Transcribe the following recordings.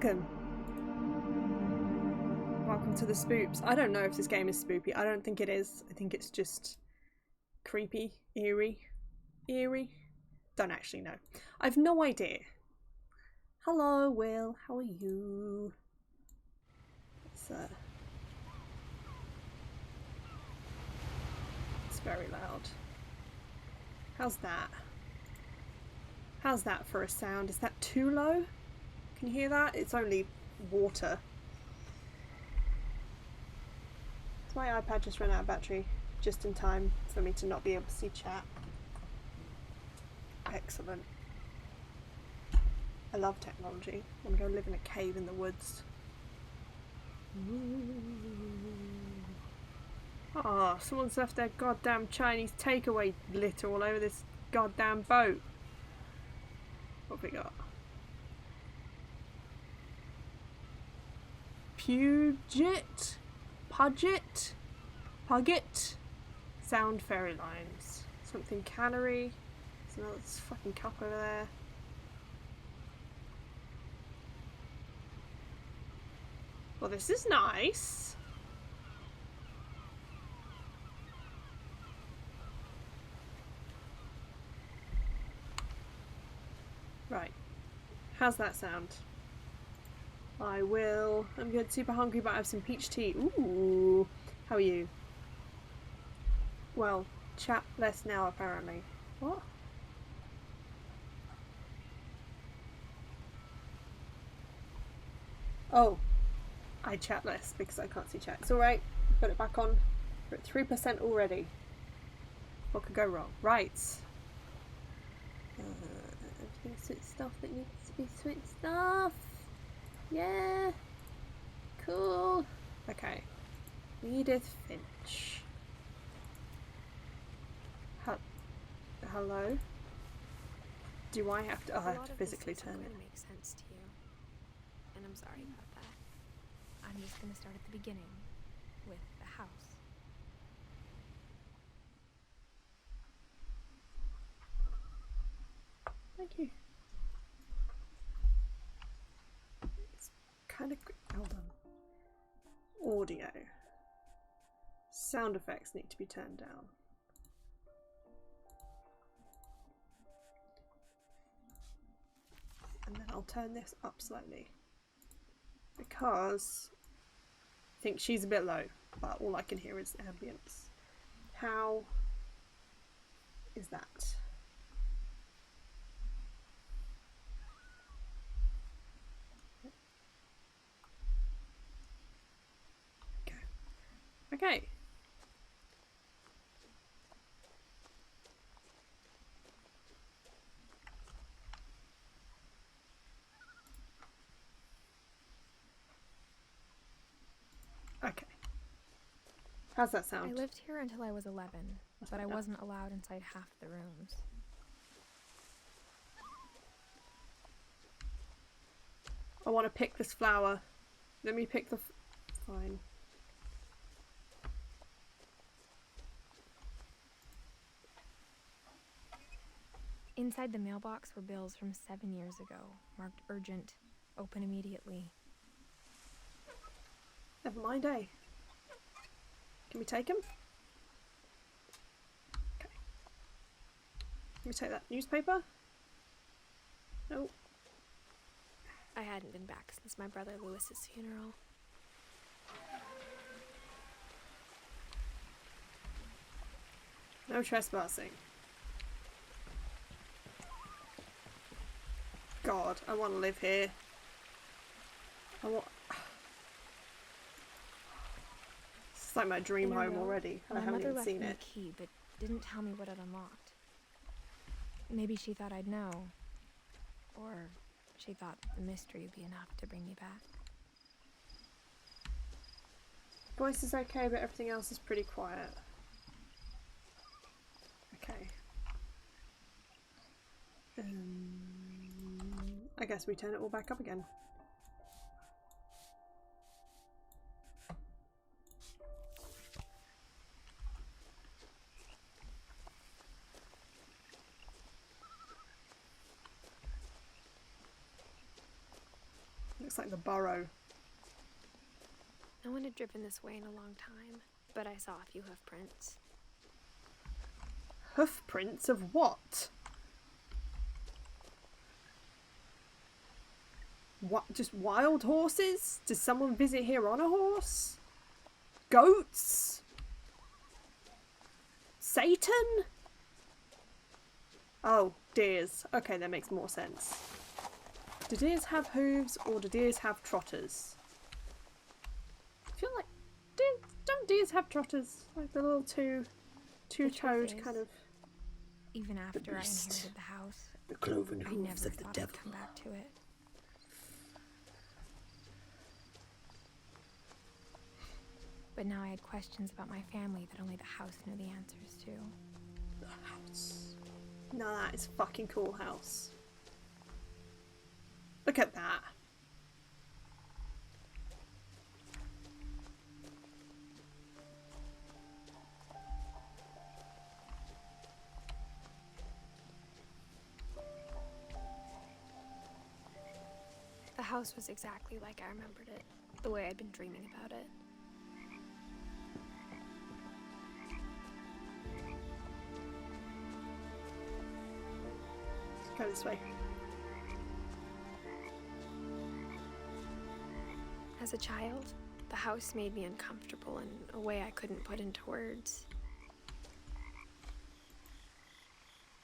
Welcome. Welcome to the spoops. I don't know if this game is spoopy. I don't think it is. I think it's just creepy, eerie. Don't actually know. I've no idea. Hello, Will. How are you? It's very loud. How's that? How's that for a sound? Is that too low? Can you hear that? It's only water. So my iPad just ran out of battery just in time for me to not be able to see chat. Excellent. I love technology. I want to go live in a cave in the woods. Ah, someone's left their goddamn Chinese takeaway litter all over this goddamn boat. What have we got? Puget, sound fairy lines. Something cannery. There's another fucking cup over there. Well, this is nice. Right. How's that sound? I will. I'm good. Super hungry, but I have some peach tea. Ooh. How are you? Well, chat less now, apparently. What? Oh. I chat less because I can't see chat. It's alright. Put it back on. We're at 3% already. What could go wrong? Right. Everything's sweet stuff that needs to be sweet stuff. Yeah. Cool. Okay. Edith Finch. Hello? Do I have to? Oh, I have to physically turn it. Make sense to you. And I'm sorry about that. I'm just gonna start at the beginning with the house. Thank you. It's kind of hold on. Audio. Sound effects need to be turned down. And then I'll turn this up slightly. Because I think she's a bit low, but all I can hear is ambience. How is that? Okay. Okay. How's that sound? I lived here until I was 11, but I wasn't allowed inside half the rooms. I want to pick this flower. Let me pick the fine. Inside the mailbox were bills from 7 years ago, marked urgent, open immediately. Never mind, eh? Can we take him? Okay. Can we take that newspaper? No. I hadn't been back since my brother Lewis's funeral. No trespassing. God, I want to live here. I want... It's like my dream home already. I haven't even seen it. My mother left me a key, but didn't tell me what it unlocked. Maybe she thought I'd know. Or she thought the mystery would be enough to bring me back. Voice is okay, but everything else is pretty quiet. Okay. I guess we turn it all back up again. looks like the burrow. No one had driven this way in a long time, but I saw a few hoof prints. Hoof prints of what? What? Just wild horses? Does someone visit here on a horse? Goats? Satan? Oh, deers. Okay, that makes more sense. Do deers have hooves or do deers have trotters? I feel like don't deers have trotters? Like the little two-toed kind of. Even after I inherited the house, The cloven I hooves never of the thought devil. I'd come back to it. But now I had questions about my family that only the house knew the answers to. The house. No, that is a fucking cool house. Look at that. The house was exactly like I remembered it, the way I'd been dreaming about it. Go this way. As a child, the house made me uncomfortable in a way I couldn't put into words.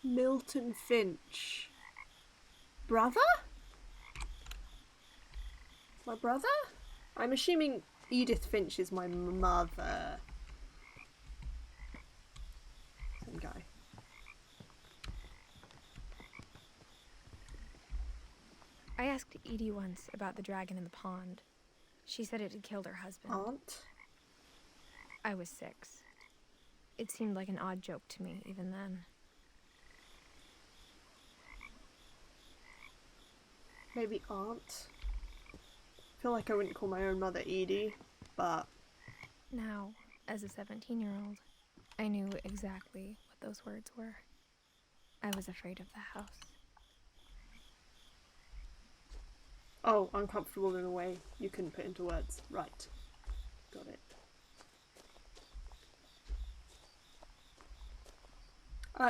Milton Finch. Brother? My brother? I'm assuming Edith Finch is my mother. Same guy. I asked Edie once about the dragon in the pond. She said it had killed her husband. Aunt? I was 6. It seemed like an odd joke to me, even then. Maybe aunt? I feel like I wouldn't call my own mother Edie, but... Now, as a 17-year-old, I knew exactly what those words were. I was afraid of the house. Oh, uncomfortable in a way you couldn't put into words. Right. Got it.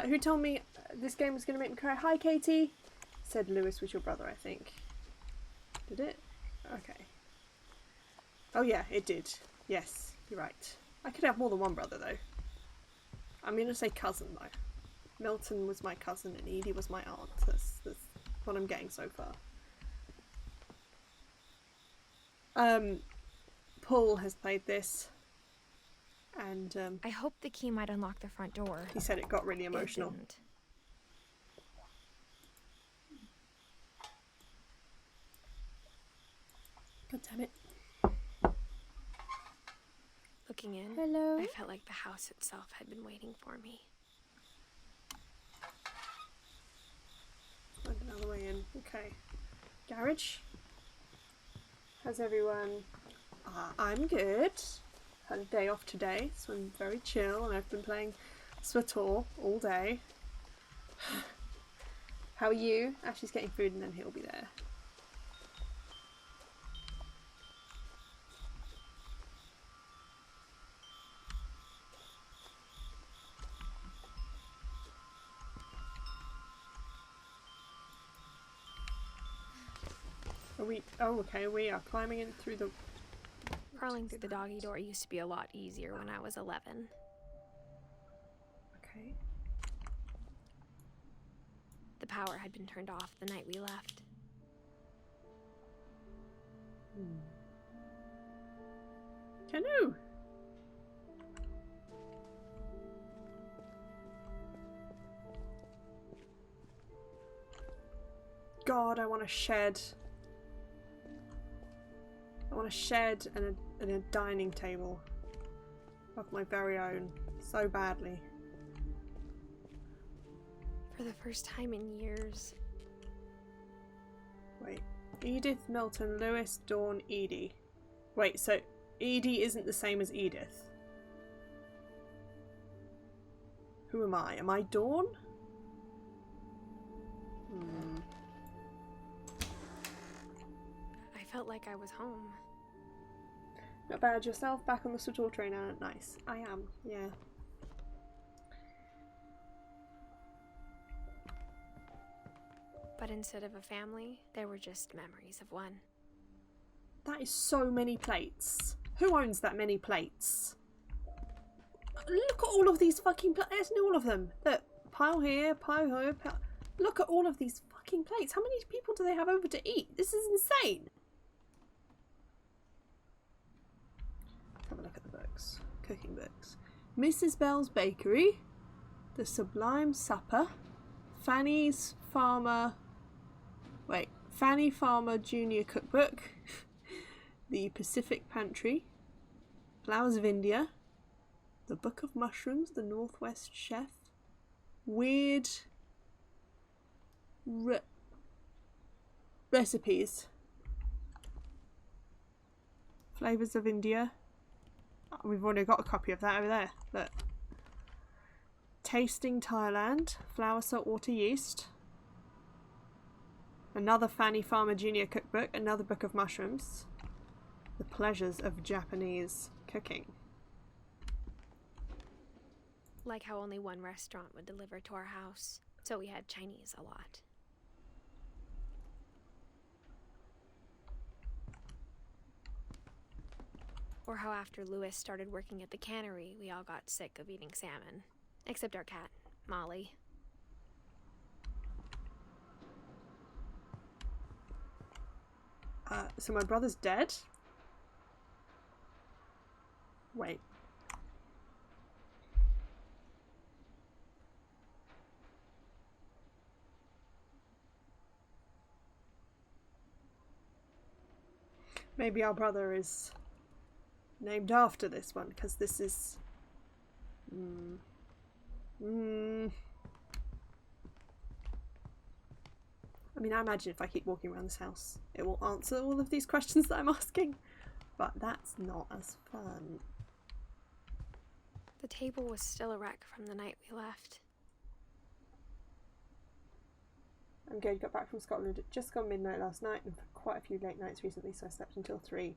Who told me this game was going to make me cry? Hi, Katie! Said Lewis was your brother, I think. Did it? Okay. Oh yeah, it did. Yes, you're right. I could have more than one brother, though. I'm going to say cousin, though. Milton was my cousin and Edie was my aunt. That's what I'm getting so far. Paul has played this, and I hoped the key might unlock the front door. he said it got really emotional. It didn't. God damn it. Looking in, Hello? I felt like the house itself had been waiting for me. Find another way in. Okay. Garage? How's everyone? I'm good. Had a day off today, so I'm very chill, and I've been playing Swator all day. How are you? Ashley's getting food and then he'll be there. Are we? Oh, okay. We are climbing in through the. Crawling through the doggy door used to be a lot easier when I was 11. Okay. The power had been turned off the night we left. Canoe. God, I want a shed. I want a shed and a dining table of my very own, so badly. For the first time in years, Wait, Edith, Milton, Lewis, Dawn, Edie. Wait, so Edie isn't the same as Edith? Who am I? Am I Dawn? I felt like I was home. Not bad. Yourself back on the Sator train now. Nice. I am, yeah. But instead of a family, there were just memories of one. That is so many plates. Who owns that many plates? Look at all of these fucking plates. There's all of them. Look, pile here, pile here, pile. Look at all of these fucking plates. How many people do they have over to eat? This is insane. Let's have a look at the books. Cooking books. Mrs. Bell's Bakery. The Sublime Supper. Fanny's Farmer... Wait. Fanny Farmer Junior Cookbook. The Pacific Pantry. Flowers of India. The Book of Mushrooms. The Northwest Chef. Weird... recipes. Flavours of India. Oh, we've already got a copy of that over there. Look. Tasting Thailand. Flour, salt, water, yeast. Another Fanny Farmer Junior Cookbook. Another Book of Mushrooms. The Pleasures of Japanese Cooking. Like how only one restaurant would deliver to our house, so we had Chinese a lot. Or how after Lewis started working at the cannery, we all got sick of eating salmon. Except our cat, Molly. So my brother's dead? Wait. Maybe our brother is named after this one, because this is... I mean, I imagine if I keep walking around this house, it will answer all of these questions that I'm asking, but that's not as fun. The table was still a wreck from the night we left. I'm good, got back from Scotland at just gone midnight last night and for quite a few late nights recently, so I slept until 3.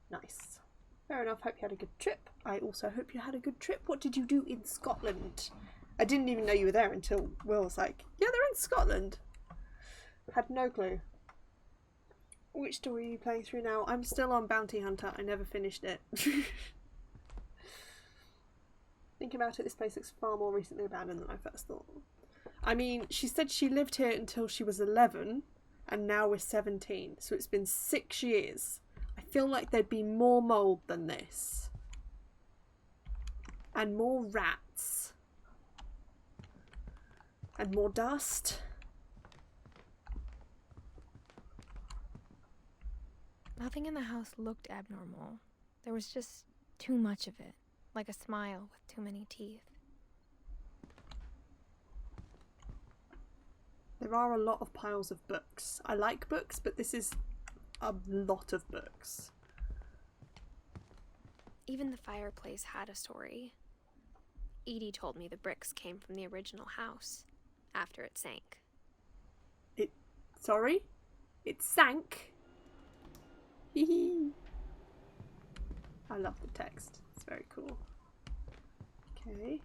Nice. Fair enough, hope you had a good trip. I also hope you had a good trip. What did you do in Scotland? I didn't even know you were there until Will was like, yeah, they're in Scotland. Had no clue. Which story are you playing through now? I'm still on Bounty Hunter. I never finished it. Thinking about it, this place looks far more recently abandoned than I first thought. I mean, she said she lived here until she was 11, and now we're 17, so it's been 6 years. I feel like there'd be more mould than this. And more rats. And more dust. Nothing in the house looked abnormal. There was just too much of it, like a smile with too many teeth. There are a lot of piles of books. I like books, but this is a lot of books. Even the fireplace had a story. Edie told me the bricks came from the original house, after it sank. Sorry? It sank? Hee. I love the text. It's very cool. Okay.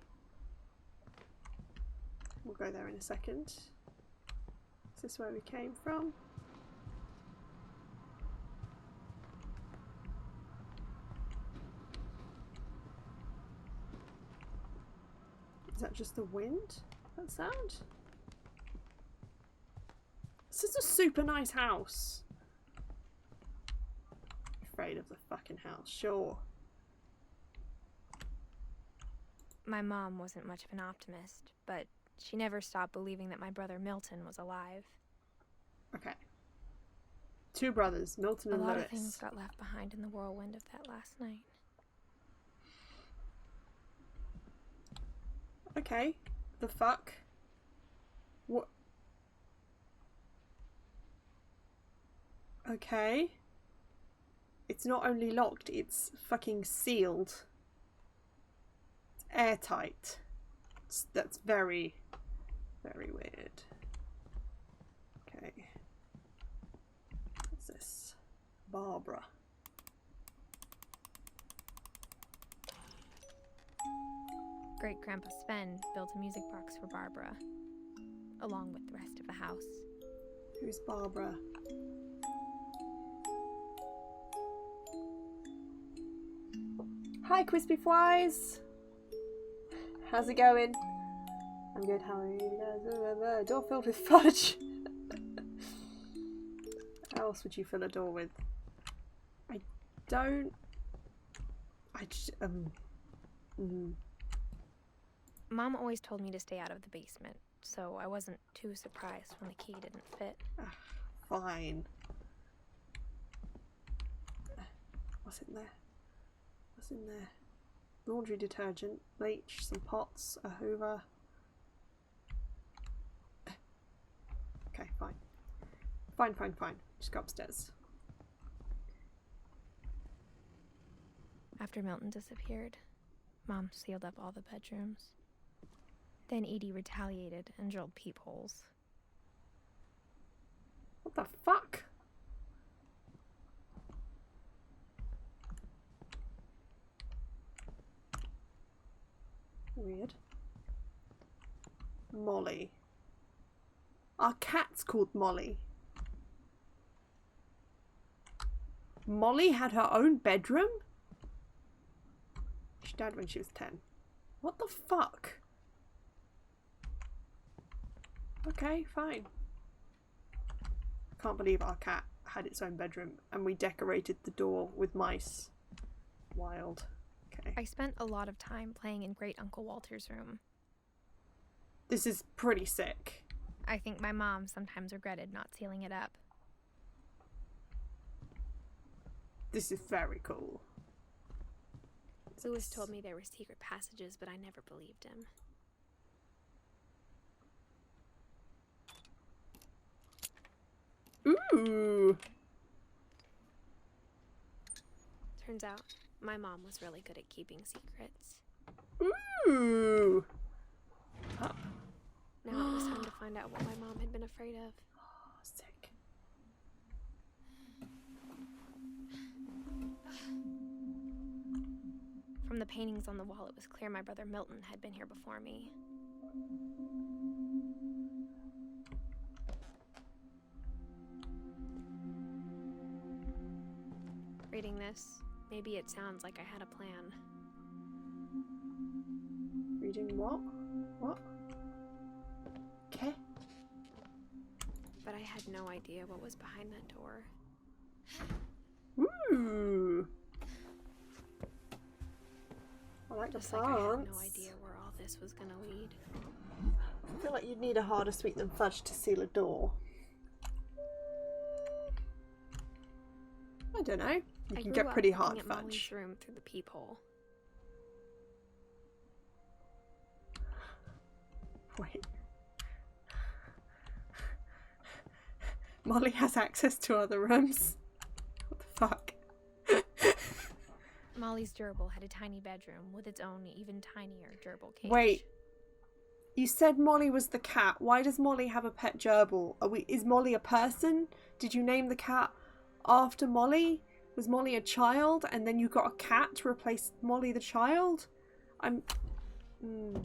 We'll go there in a second. Is this where we came from? Is that just the wind? That sound? This is a super nice house. Afraid of the fucking house, sure. My mom wasn't much of an optimist, but she never stopped believing that my brother Milton was alive. Okay. 2 brothers, Milton and Lewis. A lot Lewis. of things got left behind in the whirlwind of that last night. Okay. The fuck? What? Okay. It's not only locked, it's fucking sealed. It's airtight. That's very, very weird. Okay. What's this? Barbara. Great Grandpa Sven built a music box for Barbara, along with the rest of the house. Who's Barbara? Hi, Crispy Fries! How's it going? I'm good, how are you guys? Door filled with fudge! How else would you fill a door with? Mom always told me to stay out of the basement, so I wasn't too surprised when the key didn't fit. Fine. What's in there? What's in there? Laundry detergent, bleach, some pots, a hoover. Okay, fine. Fine. Just go upstairs. After Milton disappeared, Mom sealed up all the bedrooms. Then Edie retaliated and drilled peepholes. What the fuck? Weird. Molly. Our cat's called Molly. Molly had her own bedroom? She died when she was 10. What the fuck? Okay, fine. I can't believe our cat had its own bedroom and we decorated the door with mice. Wild. Okay. I spent a lot of time playing in Great Uncle Walter's room. This is pretty sick. I think my mom sometimes regretted not sealing it up. This is very cool. Lewis told me there were secret passages, but I never believed him. Ooh! Turns out, my mom was really good at keeping secrets. Ooh! Oh. Now it was time to find out what my mom had been afraid of. Oh, sick. From the paintings on the wall, it was clear my brother Milton had been here before me. Reading this, maybe it sounds like I had a plan. Reading what? What? Okay. But I had no idea what was behind that door. Ooh! I like the Just like I had plants. no idea where all this was gonna lead. I feel like you'd need a harder sweet than fudge to seal a door. I don't know. You can get pretty hard at Molly's fudge. room through the peephole. Wait. Molly has access to other rooms. What the fuck? Molly's gerbil had a tiny bedroom with its own even tinier gerbil cage. Wait. You said Molly was the cat. Why does Molly have a pet gerbil? Is Molly a person? Did you name the cat after Molly? Was Molly a child and then you got a cat to replace Molly the child? Being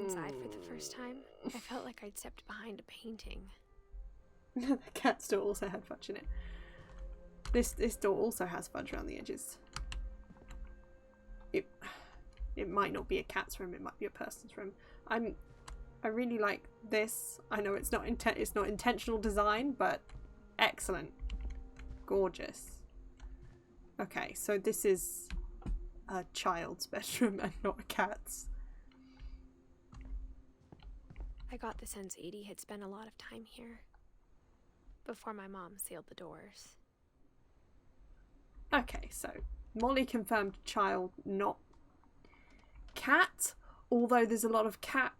inside for the first time, I felt like I'd stepped behind a painting. The cat's door also had fudge in it. This door also has fudge around the edges. It might not be a cat's room, it might be a person's room. I really like this. I know it's not intentional design, but excellent. Gorgeous. Okay, so this is a child's bedroom and not a cat's. I got the sense Edie had spent a lot of time here before my mom sealed the doors. Okay, so Molly confirmed child, not cat, although there's a lot of cat.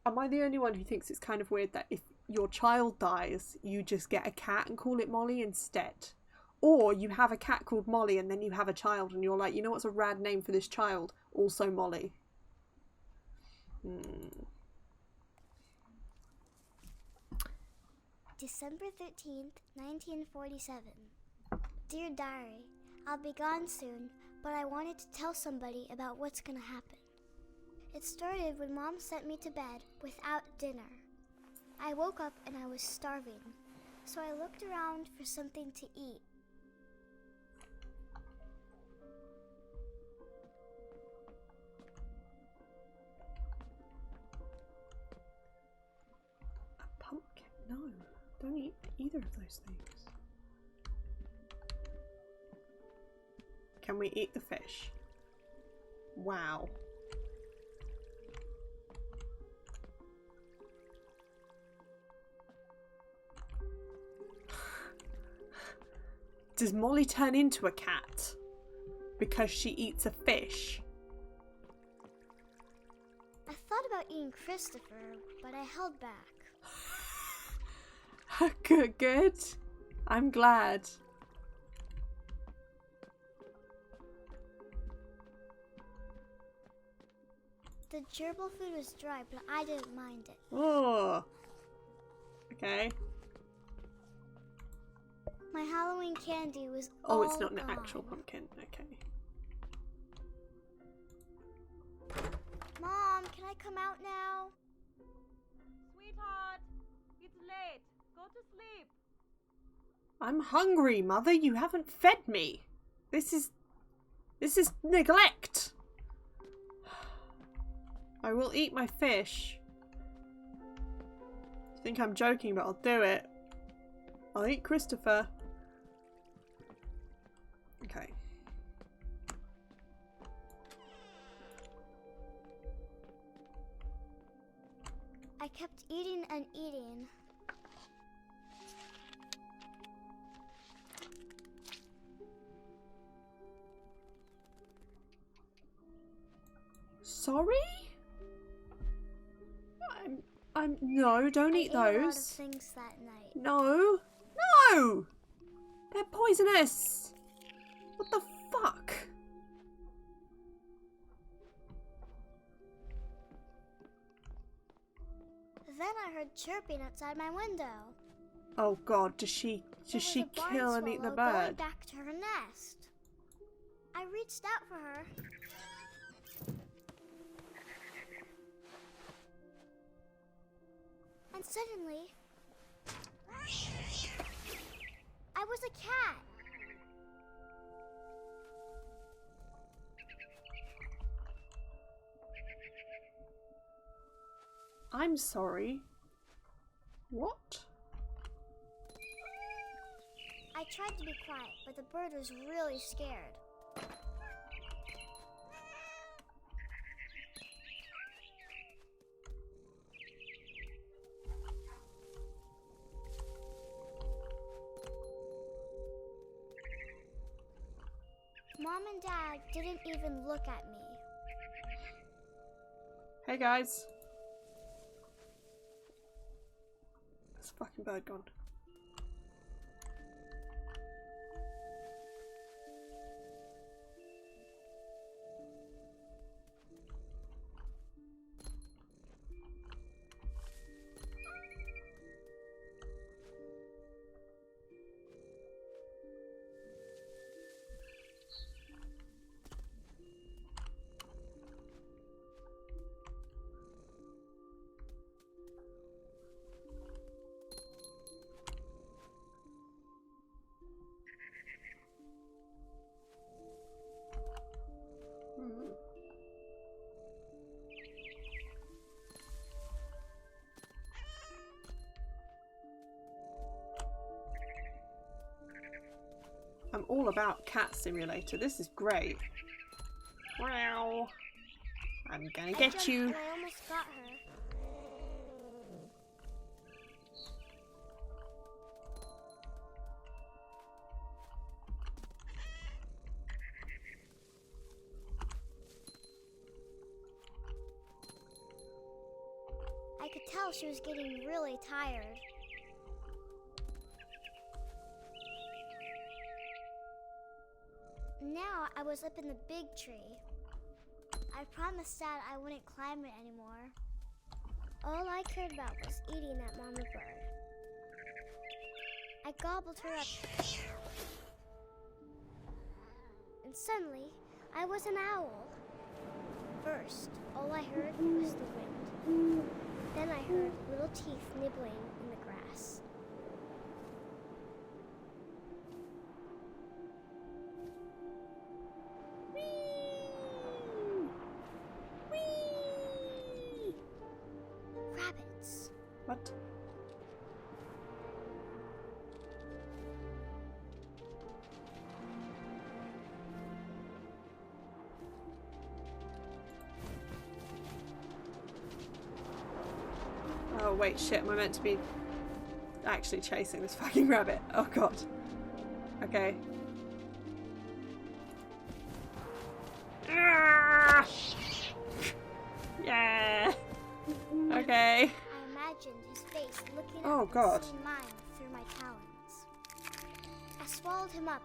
Am I the only one who thinks it's kind of weird that if your child dies, you just get a cat and call it Molly instead? Or you have a cat called Molly and then you have a child and you're like, you know what's a rad name for this child? Also Molly. December 13th, 1947. Dear Diary, I'll be gone soon, but I wanted to tell somebody about what's gonna happen. It started when Mom sent me to bed without dinner. I woke up and I was starving, so I looked around for something to eat. A pumpkin? No, don't eat either of those things. Can we eat the fish? Wow. Does Molly turn into a cat because she eats a fish? I thought about eating Christopher, but I held back. Good, good. I'm glad. The gerbil food was dry, but I didn't mind it. Oh. Okay. My Halloween candy was Oh, all it's not an gone. actual pumpkin. Okay. Mom, can I come out now? Sweetheart, it's late. Go to sleep. I'm hungry, Mother. You haven't fed me. This is neglect. I will eat my fish. I think I'm joking, but I'll do it. I'll eat Christopher. Okay. I kept eating and eating. Sorry? No, don't eat I ate a lot of those. things that night. No. No! They're poisonous. What the fuck? Then I heard chirping outside my window. Oh god, does she It was a barn kill and eat the swallow going bird? back to her nest. I reached out for her. And suddenly, I was a cat. I'm sorry. What? I tried to be quiet, but the bird was really scared. Mom and Dad didn't even look at me. Hey guys. This fucking bird gone. I'm all about Cat Simulator. This is great. Wow. I'm gonna I get jumped you. And I almost got her. I could tell she was getting really tired. Now I was up in the big tree. I promised Dad I wouldn't climb it anymore. All I cared about was eating that mama bird. I gobbled her up. And suddenly, I was an owl. First, all I heard was the wind. Then I heard little teeth nibbling in the grass. Rabbits. What? Oh wait, shit, am I meant to be actually chasing this fucking rabbit? Oh god. Okay. Ah! Yeah. Okay. I imagined his face looking Oh, up God. and seeing mine through my talons. I swallowed him up,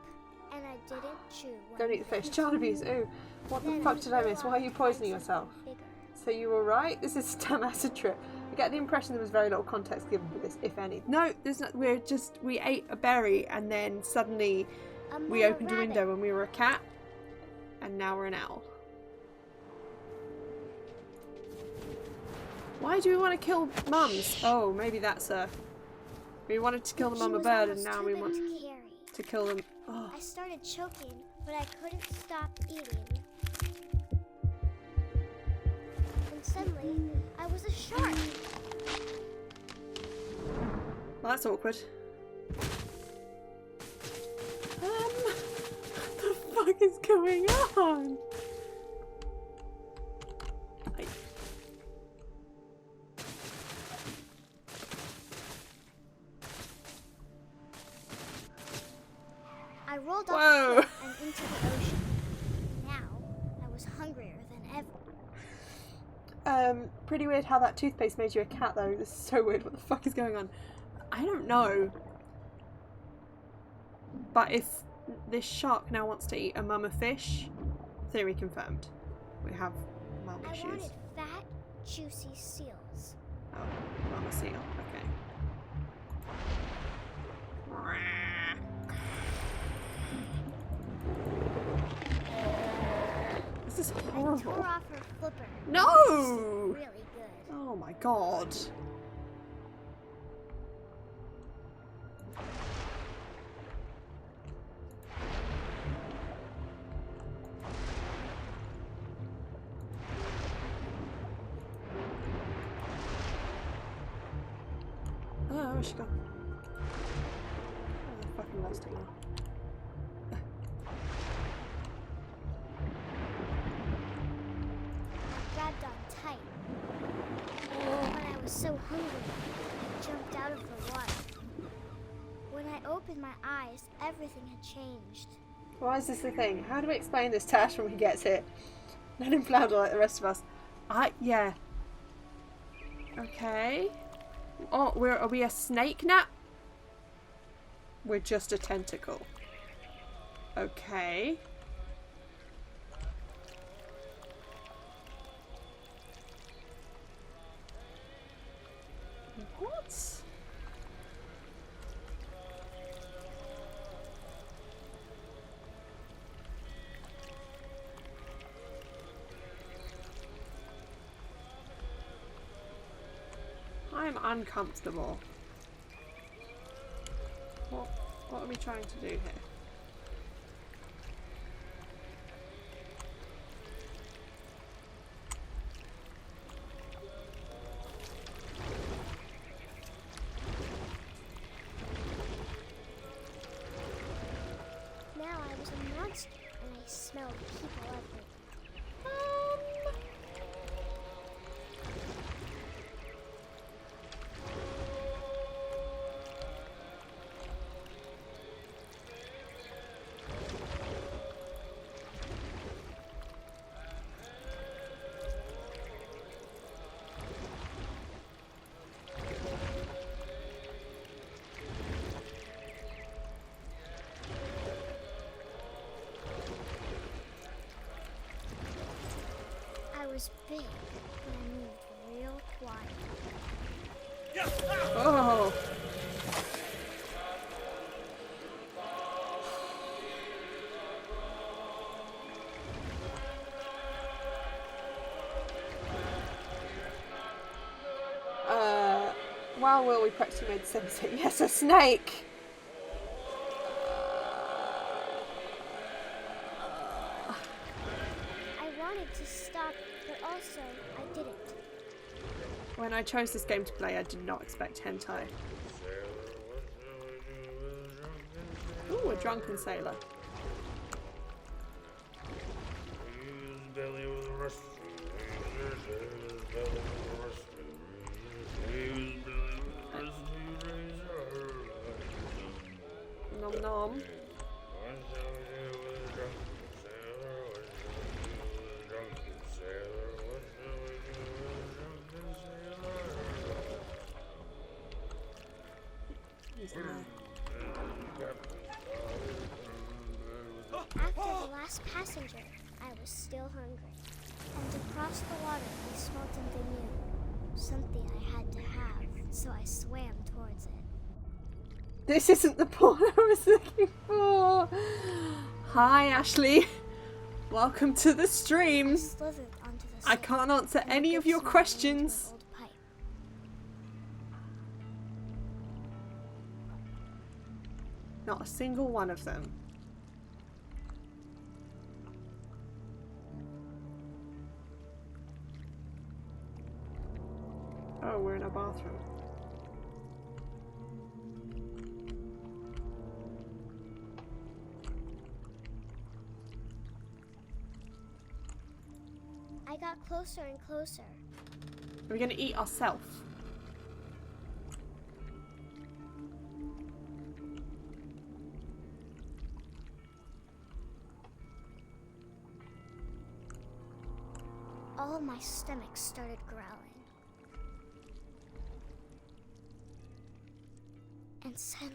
and I didn't chew one Don't eat the bit. fish. Child abuse. Ooh. What the Then fuck he did I flew miss? off Why are you and poisoning tried yourself? something bigger. So you were right? This is a damn acid trip. I get the impression there was very little context given for this, if any. No, there's not. We ate a berry and then suddenly we mama opened a rabbit. window and we were a cat. And now we're an owl. Why do we want to kill mums? Oh, maybe that's a... We wanted to kill the She mama was bird and almost now too we big want to carry. to kill them. Oh. I started choking, but I couldn't stop eating. And suddenly, I was a shark. Well, that's awkward. What the fuck is going on? I rolled off Whoa. the cliff and into the ocean. Now, I was hungrier than ever. Pretty weird how that toothpaste made you a cat though. This is so weird. What the fuck is going on? I don't know. But if this shark now wants to eat a mama fish, theory confirmed. We have mum I issues. wanted fat, juicy seals. Oh, mama seal. Okay. This is I horrible. tore off her flipper. No! It tasted really good. Oh my god. Oh, where's she gone? Oh, I fucking lost it now. I grabbed on tight. When I was so hungry, I jumped out of the water. When I opened my eyes, everything had changed. Why is this the thing? How do we explain this to Ash when he gets hit? Let him flounder like the rest of us. Yeah. Okay. Oh, are we a snake now? We're just a tentacle. Okay. What? I'm uncomfortable. What are we trying to do here? Now I was a monster, and I smelled people everywhere. I was big, but I moved real quiet. Oh. Wow, Will, we practically made sense. Yes, a snake! I wanted to stop, but also I didn't. When I chose this game to play, I did not expect hentai. Ooh, a drunken sailor. Nom nom. After the last passenger, I was still hungry. And across the water, I smelled something new. Something I had to have, so I swam towards it. This isn't the porn I was looking for. Hi, Ashley. Welcome to the I stream. slithered onto the I surface, can't answer and a any good of your smell questions. into an old pipe. Not a single one of them. Oh, we're in a bathroom. I got closer and closer. Are we going to eat ourselves? All of my stomach started growling. And suddenly,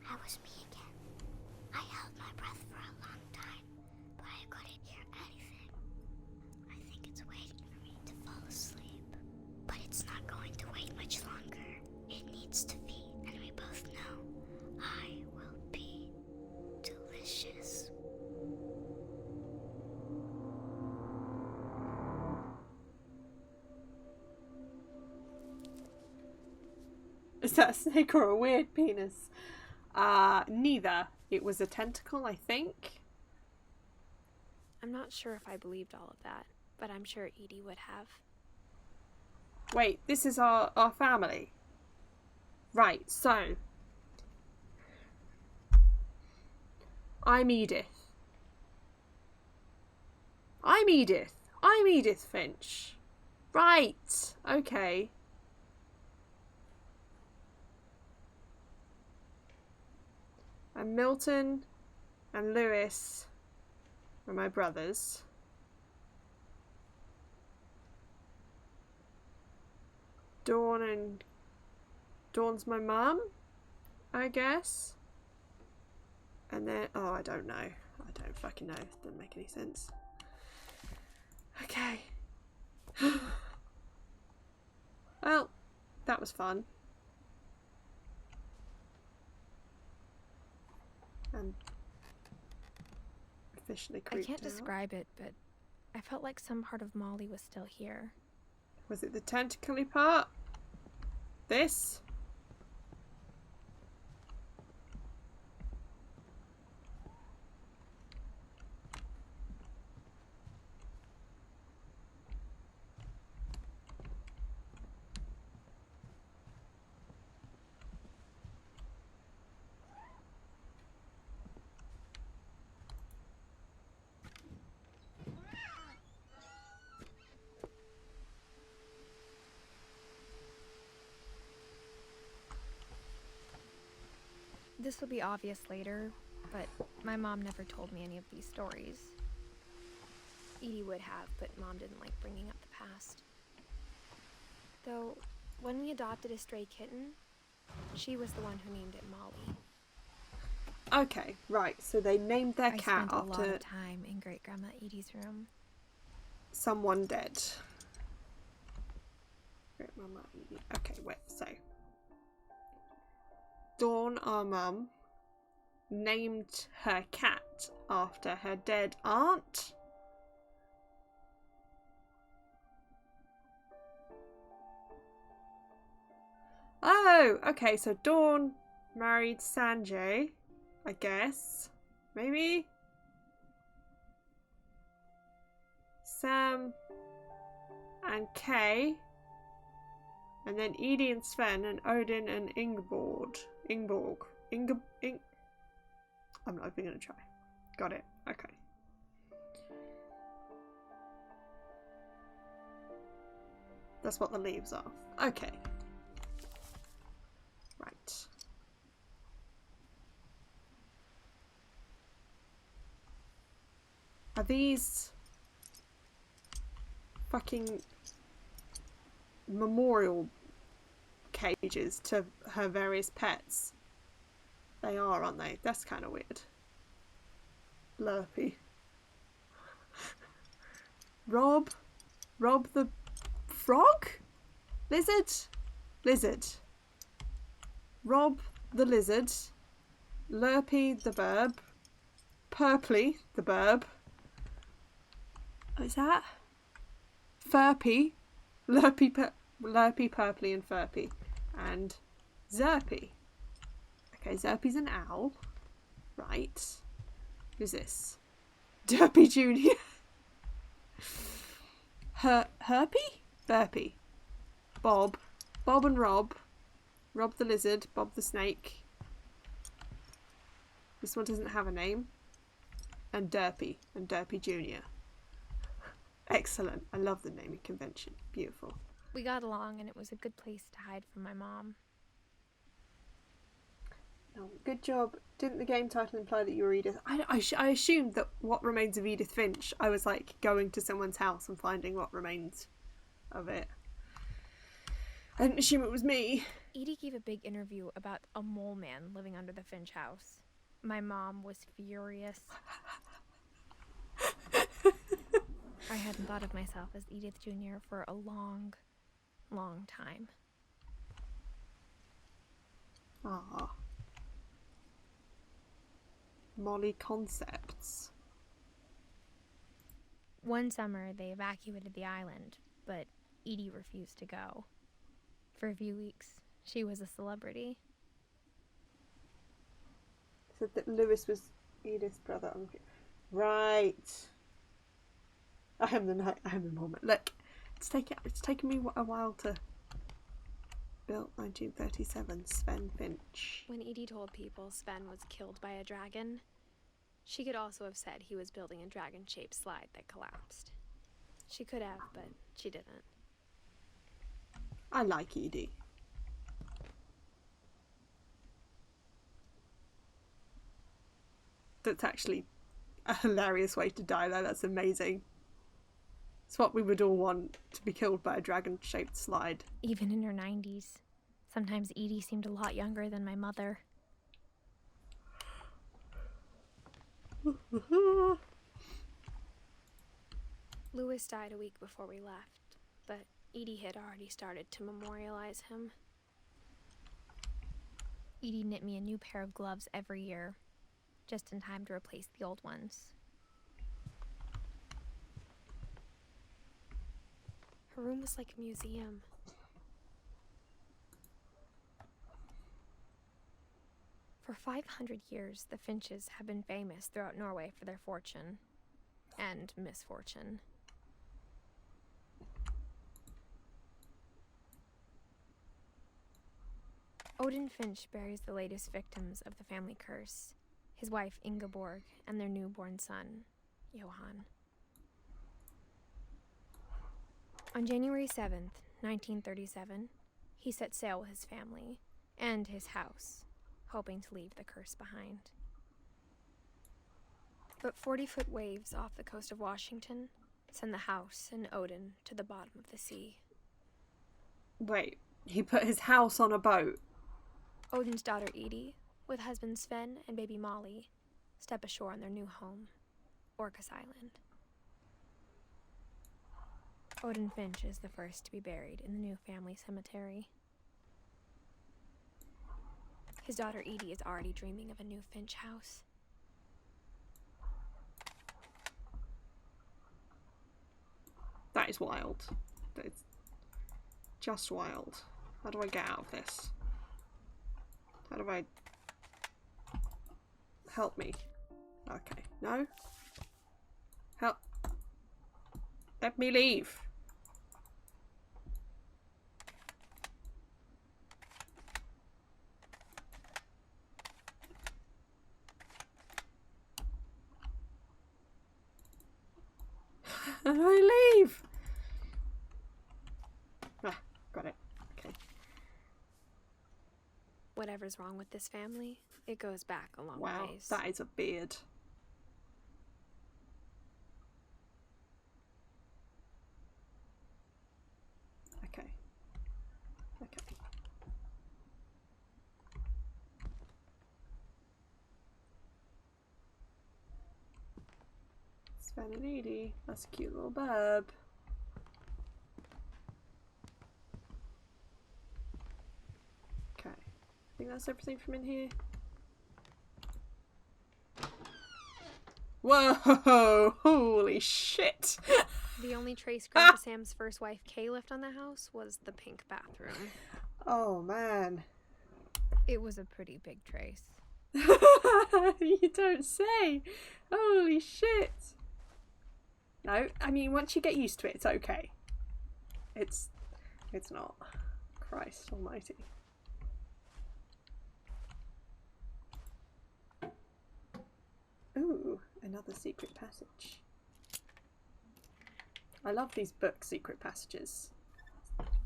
I was me again. I held my breath for a long time, but I couldn't hear anything. I think it's waiting for me to fall asleep. But it's not going to wait much longer. It needs to feed, and we both know I will be delicious. Is that a snake or a weird penis? Neither. It was a tentacle, I think. I'm not sure if I believed all of that, but I'm sure Edie would have. Wait, this is our family. Right, so. I'm Edith. I'm Edith. I'm Edith Finch. Right, okay. And Milton and Lewis are my brothers. Dawn's my mum, I guess. And then, oh, I don't know. I don't fucking know. It doesn't make any sense. Okay. Well, that was fun. I'm officially I creeped can't out. describe it, but I felt like some part of Molly was still here. Was it the tentacly part? This? This will be obvious later, but my mom never told me any of these stories. Edie would have, but Mom didn't like bringing up the past. Though, when we adopted a stray kitten, she was the one who named it Molly. Okay, right. So they named their I cat spent a lot after of time in Great Grandma Edie's room. someone dead. Great Mama Edie. Okay, wait. So Dawn, our mum, named her cat after her dead aunt. Oh, okay, so Dawn married Sanjay, I guess. Maybe? Sam and Kay. And then Edie and Sven and Odin and Ingeborg. I'm not even gonna try. Got it. Okay. That's what the leaves are. Okay. Right. Are these fucking memorial cages to her various pets? They are, aren't they? That's kind of weird. Lurpy. Rob the frog? Lizard. Rob the lizard. Lurpy the burb. Purply the burb. What is that? Furpy. Lurpy, Purply and Furpy. And Zerpy. Okay, Zerpy's an owl. Right. Who's this? Derpy Jr. Herpy? Burpy. Bob and Rob. Rob the lizard, Bob the snake. This one doesn't have a name. And Derpy Jr. Excellent. I love the naming convention. Beautiful. We got along and it was a good place to hide from my mom. Oh, good job. Didn't the game title imply that you were Edith? I assumed that What Remains of Edith Finch, I was like going to someone's house and finding what remains of it. I didn't assume it was me. Edie gave a big interview about a mole man living under the Finch house. My mom was furious. I hadn't thought of myself as Edith Jr. for a long, long time. Ah. Molly Concepts. One summer, they evacuated the island, but Edie refused to go. For a few weeks, she was a celebrity. Said that Lewis was Edith's brother. Right. I am the moment. Look, it's taken me a while to build 1937 Sven Finch. When Edie told people Sven was killed by a dragon, she could also have said he was building a dragon-shaped slide that collapsed. She could have, but she didn't. I like Edie. That's actually a hilarious way to die though. That's amazing. It's what we would all want, to be killed by a dragon-shaped slide. Even in her 90s. Sometimes Edie seemed a lot younger than my mother. Lewis died a week before we left, but Edie had already started to memorialize him. Edie knit me a new pair of gloves every year, just in time to replace the old ones. Her room was like a museum. For 500 years, the Finches have been famous throughout Norway for their fortune and misfortune. Odin Finch buries the latest victims of the family curse, his wife Ingeborg and their newborn son, Johan. On January 7th, 1937, he set sail with his family and his house, hoping to leave the curse behind. But 40-foot waves off the coast of Washington send the house and Odin to the bottom of the sea. Wait, he put his house on a boat? Odin's daughter Edie, with husband Sven and baby Molly, step ashore on their new home, Orcas Island. Odin Finch is the first to be buried in the new family cemetery. His daughter Edie is already dreaming of a new Finch house. That is wild. That is just wild. How do I get out of this? How do I... Help me. Okay. No? Help. Let me leave. How do I leave? Ah, got it. Okay. Whatever's wrong with this family, it goes back a long Wow, ways. that is a beard. Okay. Okay. Sven and Edie. That's a cute little burb. Okay. I think that's everything from in here. Whoa! Holy shit! The only trace Grandpa Sam's first wife Kay left on the house was the pink bathroom. Oh man. It was a pretty big trace. You don't say! Holy shit! No, I mean once you get used to it, it's okay. It's not. Christ almighty. Ooh, another secret passage. I love these book secret passages.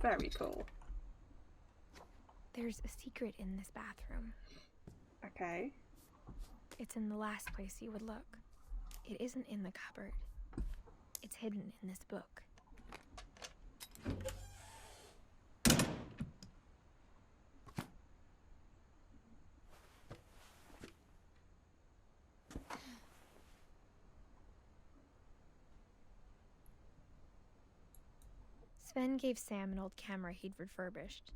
Very cool. There's a secret in this bathroom. Okay. It's in the last place you would look. It isn't in the cupboard. It's hidden in this book. Sven gave Sam an old camera he'd refurbished.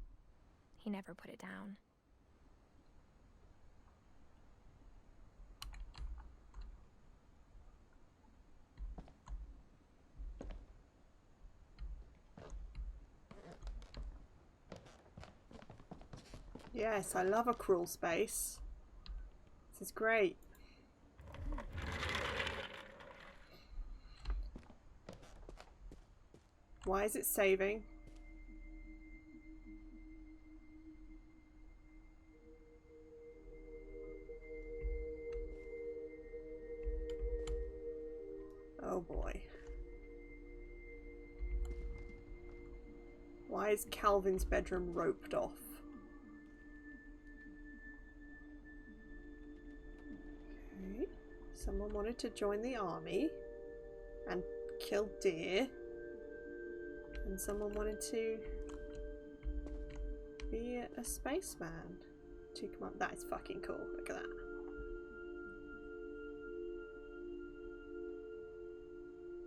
He never put it down. Yes, I love a crawl space. This is great. Why is it saving? Oh boy. Why is Calvin's bedroom roped off? Okay. Someone wanted to join the army and kill deer. And someone wanted to be a spaceman. To come up. That is fucking cool. Look at that.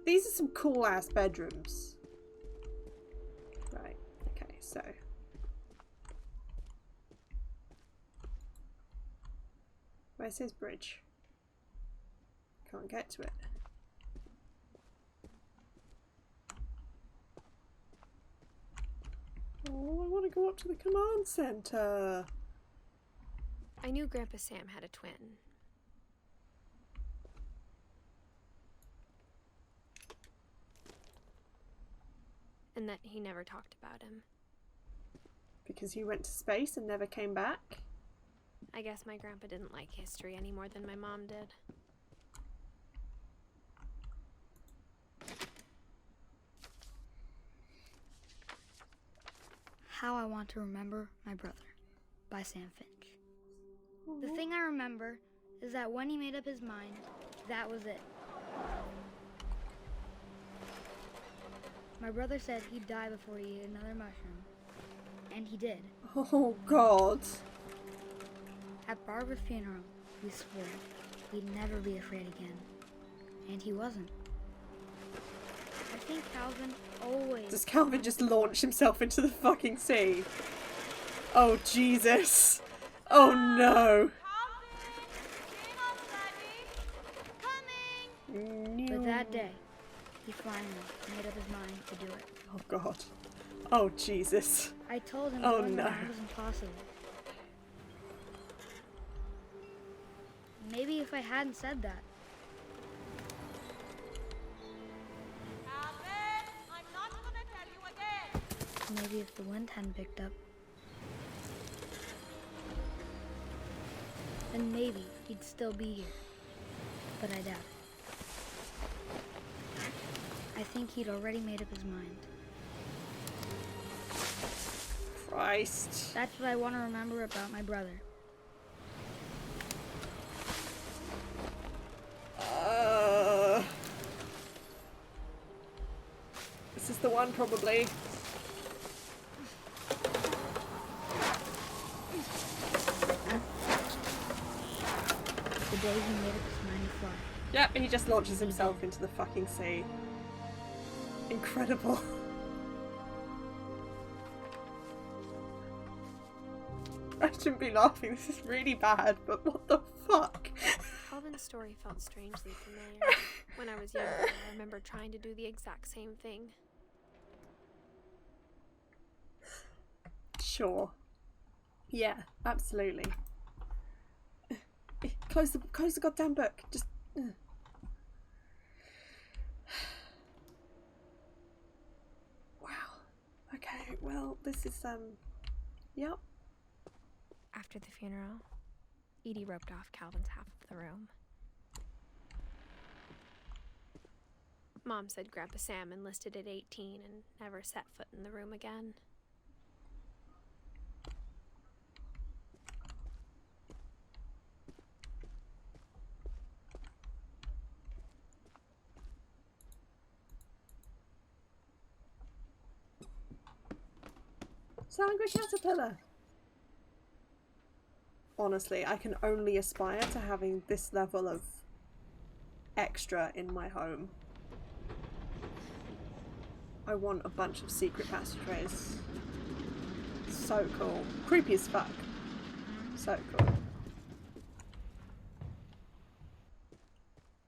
These are some cool ass bedrooms. Right. Okay, so. Where's his bridge? Can't get to it. Oh, I want to go up to the command center. I knew Grandpa Sam had a twin. And that he never talked about him. Because he went to space and never came back? I guess my grandpa didn't like history any more than my mom did. How I Want to Remember My Brother by Sam Finch. The thing I remember is that when he made up his mind, that was it. My brother said he'd die before he ate another mushroom. And he did. Oh God. At Barbara's funeral, we swore he'd never be afraid again. And he wasn't. I think Calvin always... Does Calvin just launch himself into the fucking sea? Oh Jesus. Oh no. But that day, he finally made up his mind to do it. Oh God. Oh Jesus. I told him Oh, going no. around was impossible. Maybe if I hadn't said that. Calvin, I'm not gonna tell you again. Maybe if the wind hadn't picked up. Then maybe he'd still be here. But I doubt it. I think he'd already made up his mind. Christ. That's what I want to remember about my brother. This is the one, probably. The day he made up his mind to fly. Yep, and he just launches himself into the fucking sea. Incredible. I shouldn't be laughing, this is really bad, but what the fuck? Calvin's story felt strangely familiar. When I was younger, I remember trying to do the exact same thing. Sure. Yeah, absolutely. Close the goddamn book. Just. Wow. Okay. Well, this is Yep. After the funeral, Edie roped off Calvin's half of the room. Mom said Grandpa Sam enlisted at 18 and never set foot in the room again. Angry caterpillar. Honestly, I can only aspire to having this level of extra in my home. I want a bunch of secret passageways. So cool. Creepy as fuck. So cool.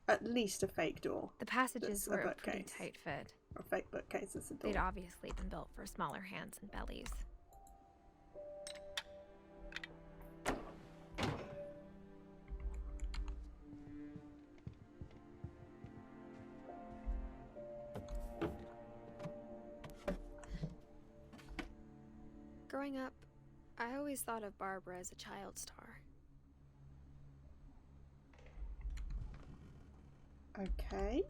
At least a fake door. The passages That's were a a pretty bookcase. tight fit. Or a fake bookcase is a door. They'd obviously been built for smaller hands and bellies. Growing up, I always thought of Barbara as a child star. Okay.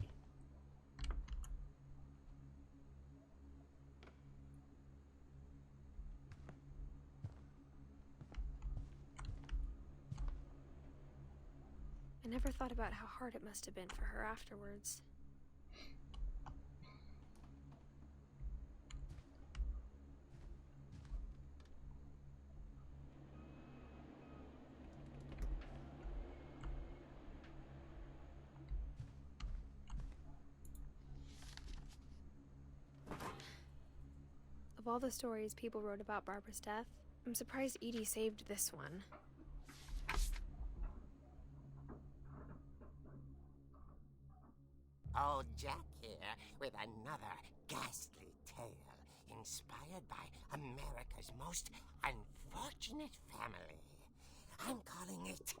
I never thought about how hard it must have been for her afterwards. Of all the stories people wrote about Barbara's death, I'm surprised Edie saved this one. Old Jack here with another ghastly tale inspired by America's most unfortunate family. I'm calling it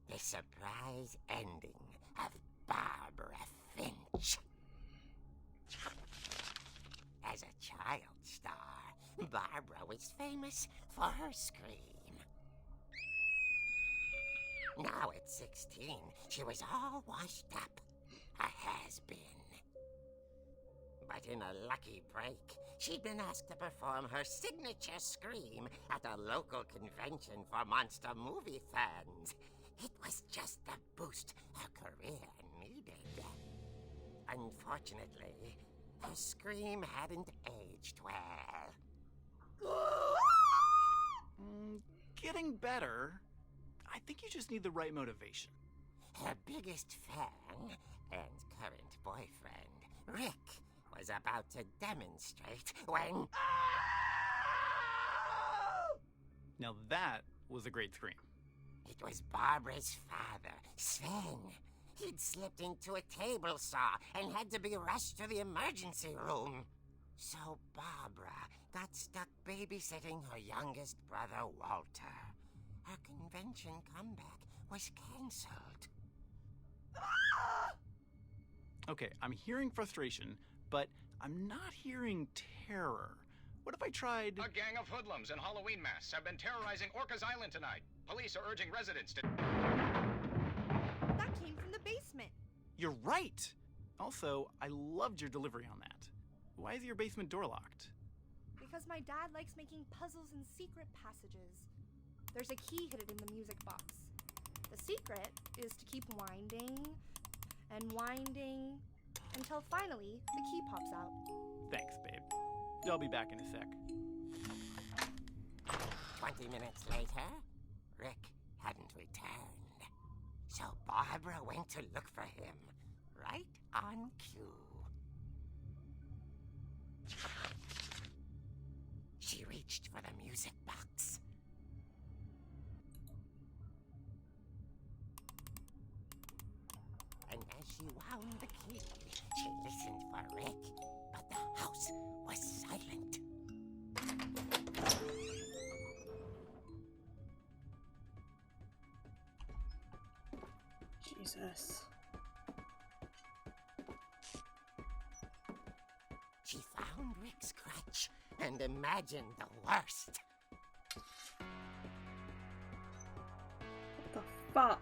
The Surprise Ending of Barbara Finch. As a child star, Barbara was famous for her scream. Now at 16, she was all washed up. A has-been. But in a lucky break, she'd been asked to perform her signature scream at a local convention for monster movie fans. It was just the boost her career needed. Unfortunately, her scream hadn't aged well. Getting better. I think you just need the right motivation. Her biggest fan and current boyfriend, Rick, was about to demonstrate when... Now that was a great scream. It was Barbara's father, Sven. He'd slipped into a table saw and had to be rushed to the emergency room. So Barbara got stuck babysitting her youngest brother, Walter. Her convention comeback was cancelled. Okay, I'm hearing frustration, but I'm not hearing terror. What if I tried... A gang of hoodlums in Halloween masks have been terrorizing Orcas Island tonight. Police are urging residents to... That came from the basement. You're right! Also, I loved your delivery on that. Why is your basement door locked? Because my dad likes making puzzles and secret passages. There's a key hidden in the music box. The secret is to keep winding and winding until finally the key pops out. Thanks, babe. I'll be back in a sec. 20 minutes later, Rick hadn't returned. So Barbara went to look for him, right on cue. She reached for the music box. And as she wound the key, she listened for Rick, but the house was silent. Jesus. She found Rick's crutch and imagined the worst. What the fuck?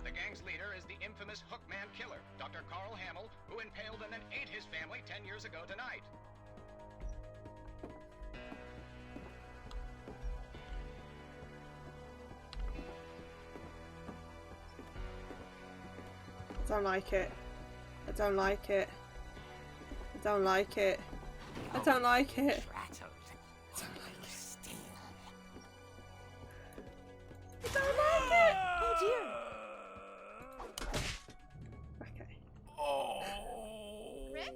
The gang's leader is the infamous Hookman killer, Dr. Carl Hamill, who impaled and then ate his family 10 years ago tonight. I don't like it. I don't like it. I don't like it. I don't like it. Rattled. Still. I don't like it! Oh dear! Okay. Rick?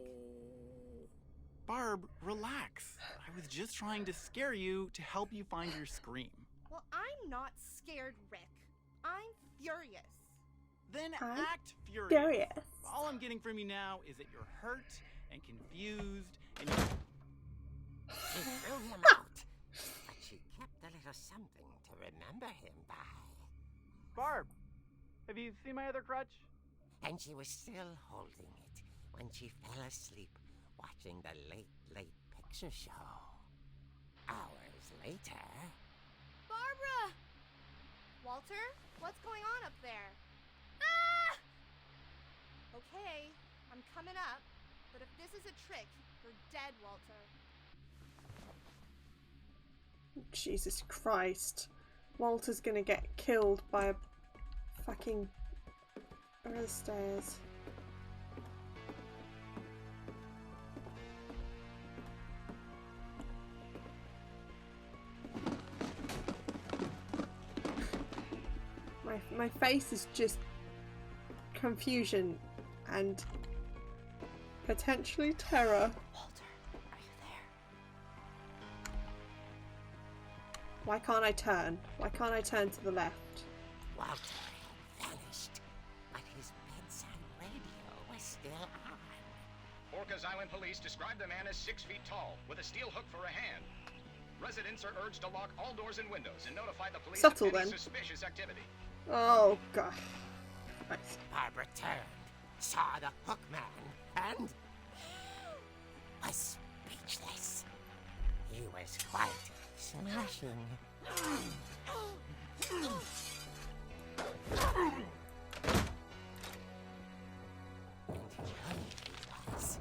Barb, relax. I was just trying to scare you to help you find your scream. Well, I'm not scared, Rick. I'm furious. Then I'm act furious. Furious. All I'm getting from you now is that you're hurt and confused and She threw him out, but she kept a little something to remember him by. Barb, have you seen my other crutch? And she was still holding it when she fell asleep watching the late picture show. Hours later... Barbara! Walter, what's going on up there? Ah! Okay, I'm coming up, but if this is a trick, you're dead, Walter. Jesus Christ. Walter's gonna get killed by a fucking... Where are the stairs? My face is just confusion and potentially terror. Walter, are you there? Why can't I turn? Why can't I turn to the left? Walter had vanished, but his bedside radio was still on. Orcas Island police describe the man as 6 feet tall, with a steel hook for a hand. Residents are urged to lock all doors and windows and notify the police Subtle, of any then. suspicious activity. Oh god. Nice. Barbara turned, saw the hook man, and was speechless. He was quite smashing. And he was.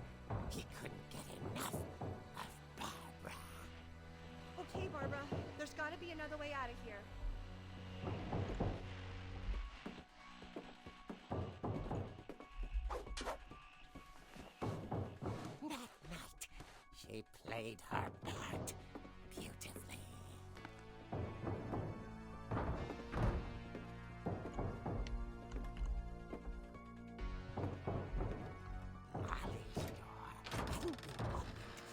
He couldn't get enough of Barbara. Okay, Barbara, there's gotta be another way out of here. That night, she played her part beautifully. Molly's door hadn't been opened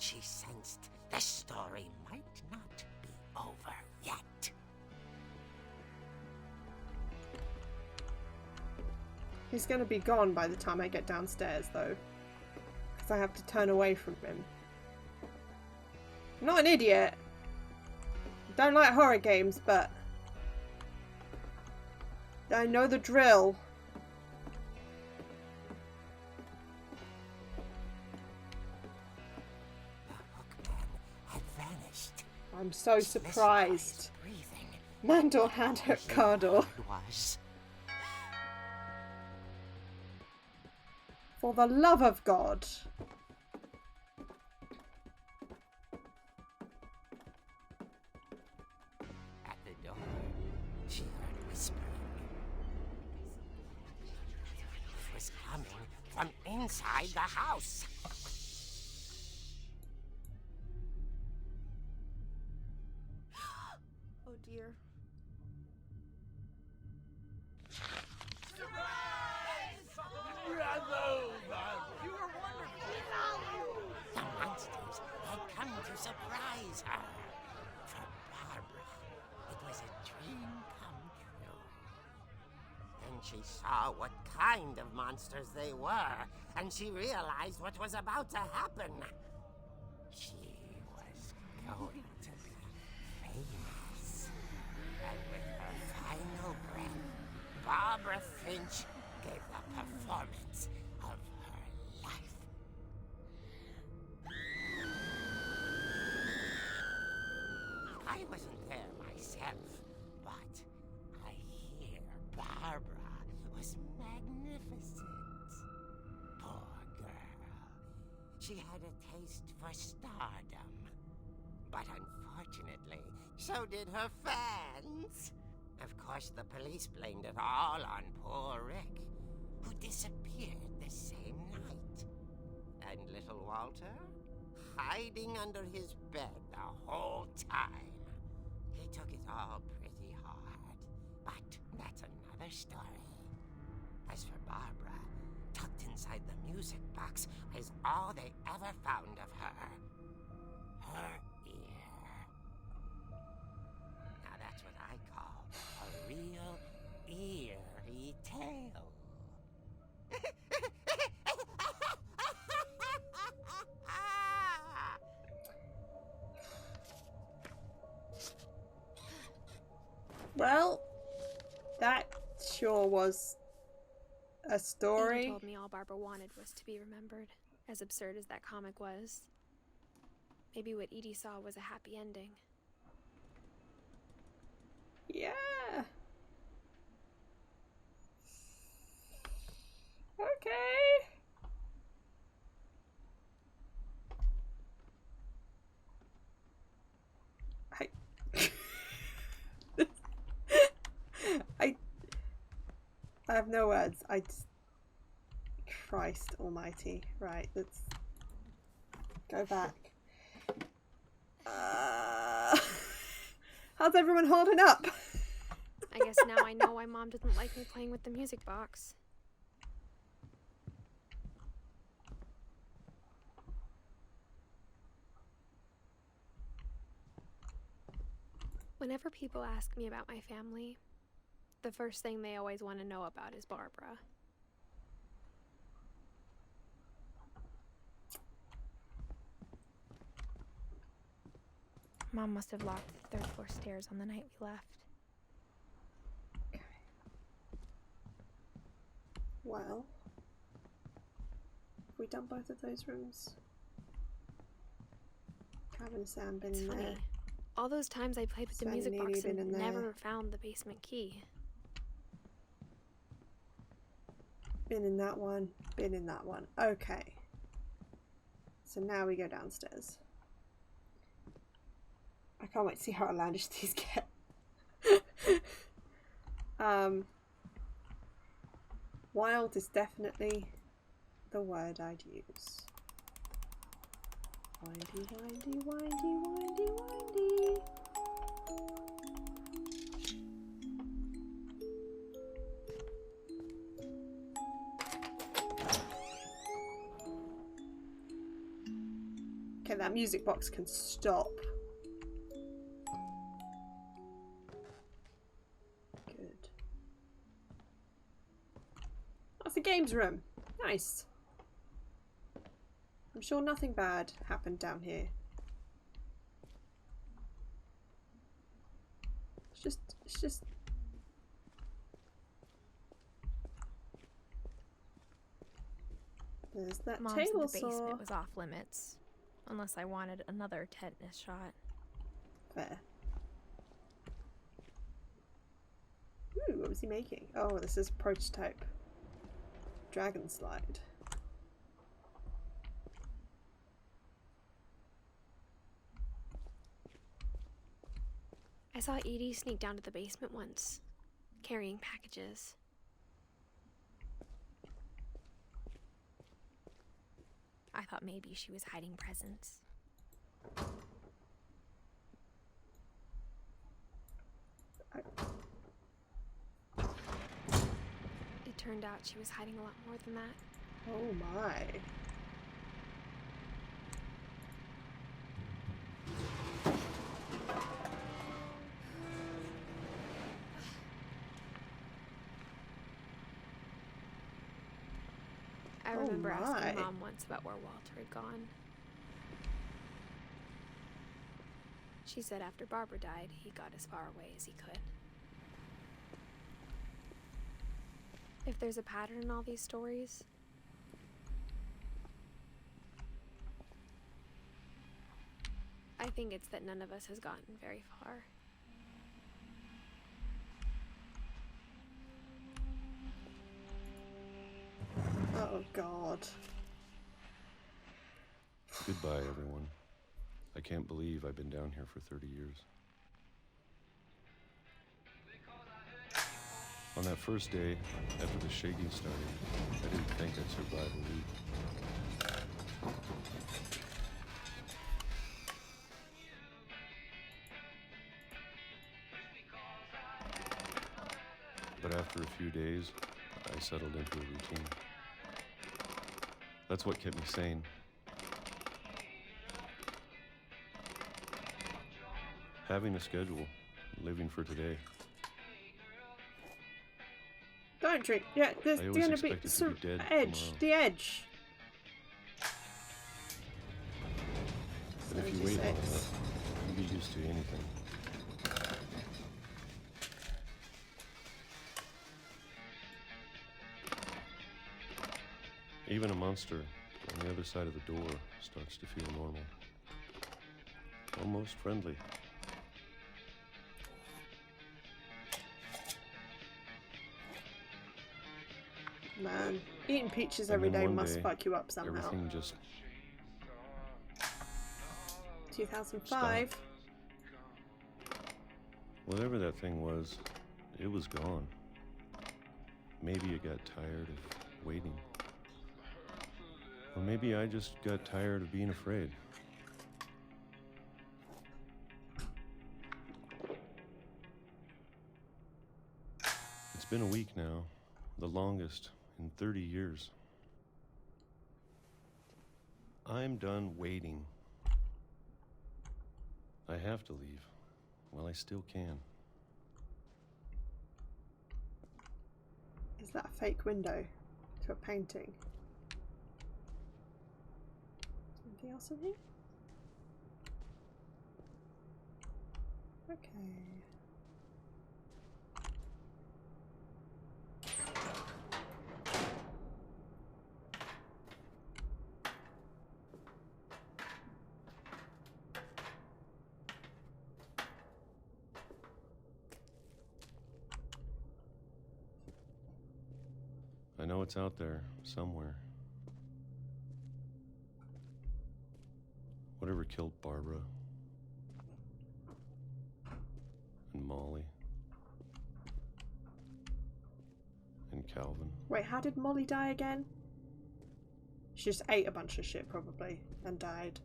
she sensed the story might not be over yet. He's gonna be gone by the time I get downstairs, though. Because I have to turn away from him. I'm not an idiot. Don't like horror games, but I know the drill. The Hookman had vanished. I'm so surprised. Breathing. Mandor had her car door. It was. For the love of God. At the door, she heard whispering. It was coming from inside the house. Oh dear. The monsters had come to surprise her. For Barbara, it was a dream come true. Then she saw what kind of monsters they were, and she realized what was about to happen. She was going to be famous. And with her final breath, Barbara Finch gave the performance of her life. I wasn't there myself, but I hear Barbara was magnificent. Poor girl. She had a taste for stardom. But unfortunately, so did her fans. Of course, the police blamed it all on poor Rick, who disappeared the same night. And little Walter? Hiding under his bed the whole time. He took it all pretty hard, but that's another story. As for Barbara, tucked inside the music box is all they ever found of her. Her ear. Now that's what I call a real eerie tale. Well, that sure was a Edie story. told me all Barbara wanted was to be remembered, as absurd as that comic was. Maybe what Edie saw was a happy ending. Yeah. Okay. I have no words. Christ almighty. Right, let's go back. How's everyone holding up? I guess now I know why Mom didn't like me playing with the music box. Whenever people ask me about my family, the first thing they always want to know about is Barbara. Mom must have locked the third floor stairs on the night we left. Well, have we done both of those rooms? Cabin Sam been It's in funny. there. All those times I played with the Sven music and Edie box been and in never there. found the basement key. Been in that one. Been in that one. Okay. So now we go downstairs. I can't wait to see how outlandish these get. Wild is definitely the word I'd use. Windy, windy, windy, windy, windy. Okay, that music box can stop. Good. That's the games room. Nice. I'm sure nothing bad happened down here. It's just... There's that Mom table said the saw. basement was off limits, unless I wanted another tetanus shot. Fair. Ooh, what was he making? Oh, this is prototype. Dragon slide. I saw Edie sneak down to the basement once, carrying packages. I thought maybe she was hiding presents. It turned out she was hiding a lot more than that. Oh my. I remember my. asking Mom once about where Walter had gone. She said after Barbara died, he got as far away as he could. If there's a pattern in all these stories, I think it's that none of us has gotten very far. Oh god. Goodbye, everyone. I can't believe I've been down here for 30 years. On that first day, after the shaking started, I didn't think I'd survive a week. But after a few days, I settled into a routine. That's what kept me sane. Having a schedule, living for today. Don't drink. Yeah, there's I always gonna be expected to some be dead edge. tomorrow. The edge. But if you wait long 76. enough, you can get used to anything. Even a monster on the other side of the door starts to feel normal. Almost friendly. Man, eating peaches And every then day one must day, fuck you up somehow. Everything just 2005. whatever that thing was, it was gone. Maybe it got tired of waiting. Or maybe I just got tired of being afraid. It's been a week now, the longest in 30 years. I'm done waiting. I have to leave while I still can. Is that a fake window to a painting? Anything else in here? Okay. I know it's out there somewhere. Whatever killed Barbara and Molly and Calvin. Wait, how did Molly die again? She just ate a bunch of shit probably and died.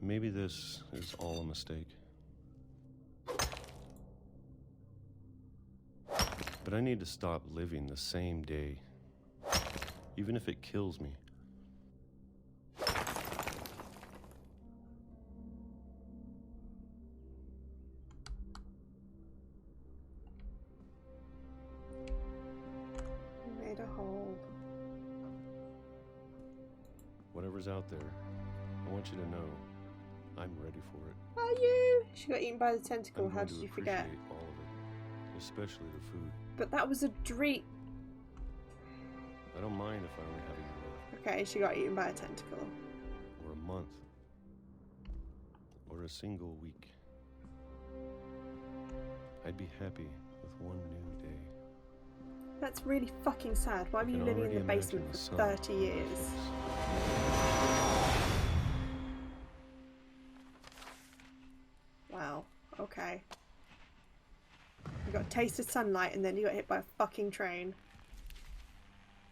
Maybe this is all a mistake. But I need to stop living the same day, even if it kills me. whatever's out there, I want you to know I'm ready for it. Are you? She got eaten by the tentacle. I'm How going did to you forget? appreciate all of it, especially the food. But that was a dream. I don't mind if I only have a year left, Okay, she got eaten by a tentacle. or a month, or a single week. I'd be happy with one new day. That's really fucking sad. Why I were you can living in already the basement imagine for the sun 30 on my years? face. Wow. Okay. You got a taste of sunlight and then you got hit by a fucking train.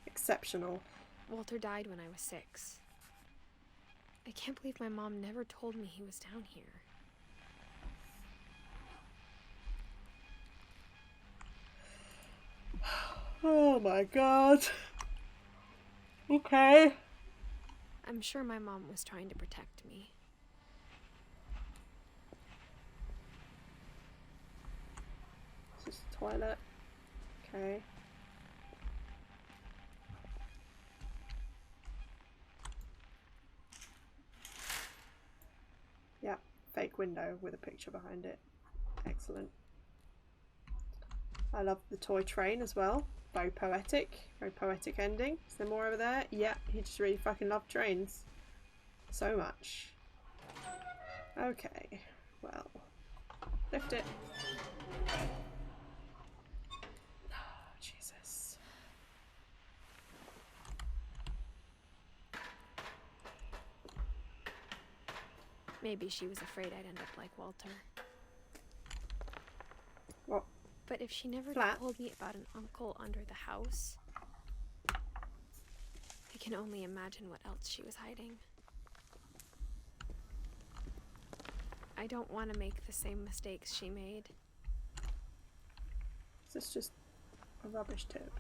Exceptional. Walter died when I was 6. I can't believe my mom never told me he was down here. Oh my god. Okay. I'm sure my mom was trying to protect me. This is the toilet. Okay. Yeah, fake window with a picture behind it. Excellent. I love the toy train as well. Very poetic ending. Is there more over there? Yeah, he just really fucking loved trains. So much. Okay, well, lift it. Oh, Jesus. Maybe she was afraid I'd end up like Walter. What? But if she never Flat? told me about an uncle under the house, I can only imagine what else she was hiding. I don't want to make the same mistakes she made. Is this just a rubbish tip?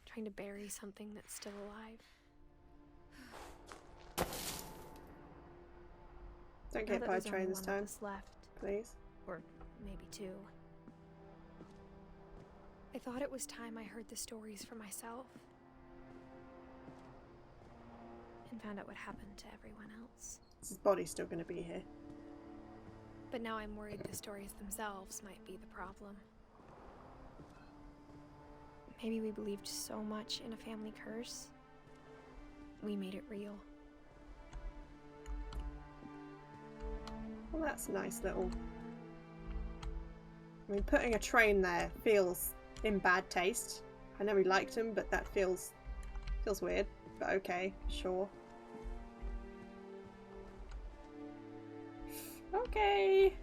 Trying to bury something that's still alive. Don't Now get that by a there's train only this one time, of us left, please. or maybe 2. I thought it was time I heard the stories for myself. And found out what happened to everyone else. Is his body still going to be here? But now I'm worried the stories themselves might be the problem. Maybe we believed so much in a family curse, we made it real. Well, that's a nice little... I mean, putting a train there feels in bad taste. I know we liked him, but that feels weird. But okay, sure. Okay.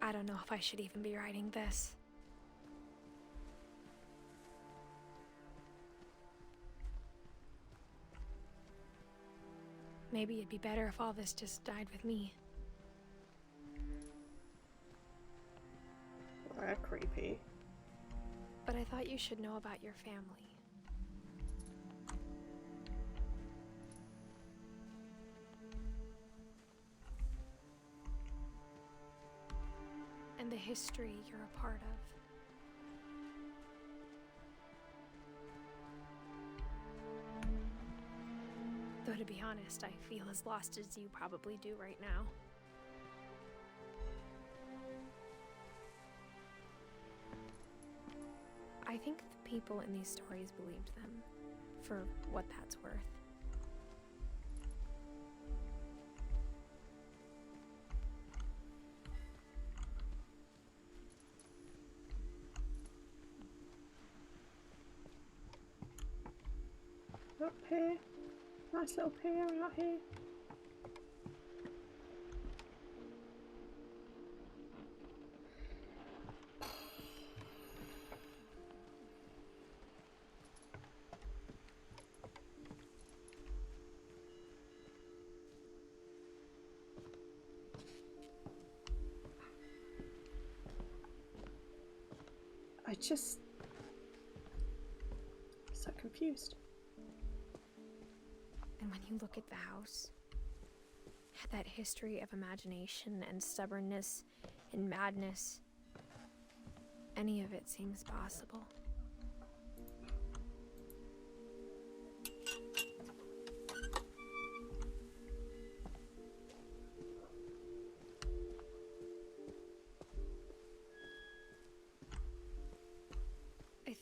I don't know if I should even be writing this. Maybe it'd be better if all this just died with me. Well, they're creepy. But I thought you should know about your family. And the history you're a part of. Though to be honest, I feel as lost as you probably do right now. I think the people in these stories believed them, for what that's worth. Up here. Nice little pier out here. I just... so confused. And when you look at the house, that history of imagination and stubbornness and madness, any of it seems possible.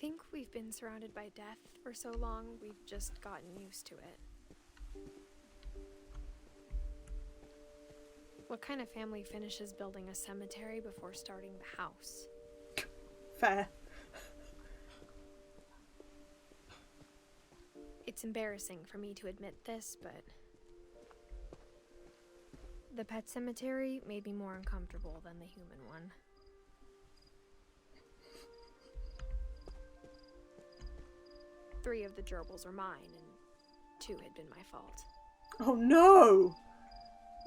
think we've been surrounded by death for so long, we've just gotten used to it. What kind of family finishes building a cemetery before starting the house? Fair. It's embarrassing for me to admit this, but the pet cemetery made me more uncomfortable than the human one. Three of the gerbils were mine, and 2 had been my fault. Oh no!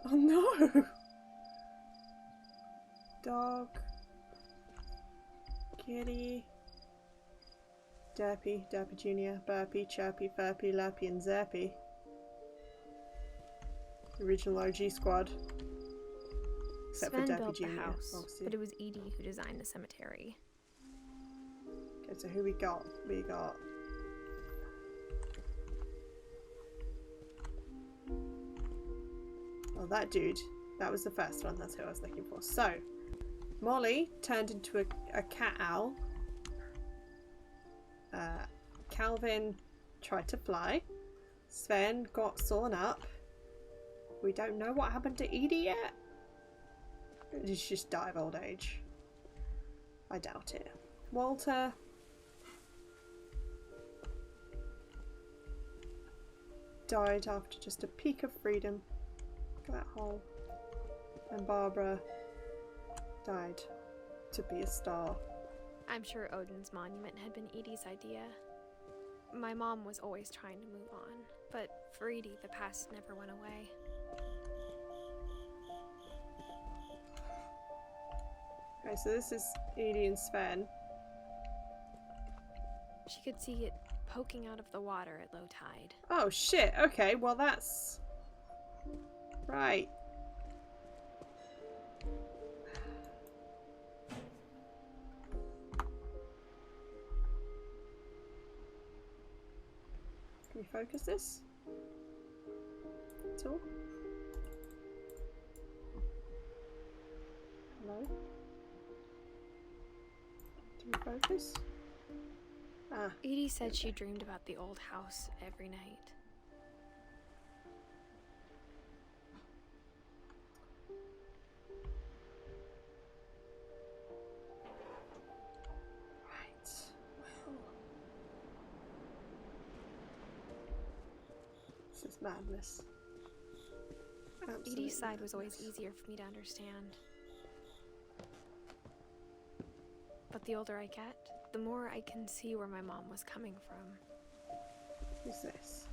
Oh no! Dog. Kitty. Derpy, Derpy Jr., Burpy, Chirpy, Furpy, Lurpy, and Zerpy. Original OG squad. Except Sven for Derpy built Jr. the house, obviously. but it was Edie who designed the cemetery. Okay, so who we got? We got... Oh, that dude. That was the first one. That's who I was looking for. So, Molly turned into a cat owl. Calvin tried to fly. Sven got sawn up. We don't know what happened to Edie yet. Did she just die of old age? I doubt it. Walter. Died after just a peak of freedom. Look at that hole. And Barbara died to be a star. I'm sure Odin's monument had been Edie's idea. My mom was always trying to move on, but for Edie, the past never went away. Okay, so this is Edie and Sven. She could see it poking out of the water at low tide. Oh shit, okay, well that's... Right. Can we focus this? At all? Hello? Do we focus? Ah. Edie said she dreamed about the old house every night. Right. Well. This is madness. Absolute Edie's side was always madness. easier for me to understand. But the older I get, the more I can see where my mom was coming from. Who's this?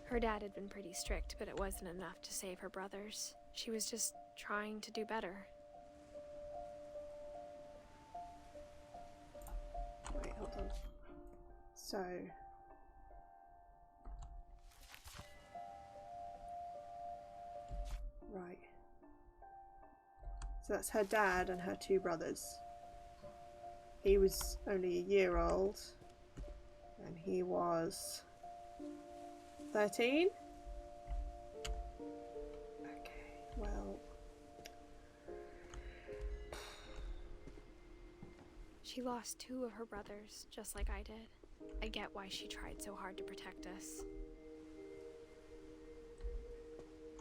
Her dad had been pretty strict, but it wasn't enough to save her brothers. She was just trying to do better. Wait, hold on. So... Right. So that's her dad and her 2 brothers. He was only a year old. And he was... 13? Okay, well... She lost 2 of her brothers, just like I did. I get why she tried so hard to protect us.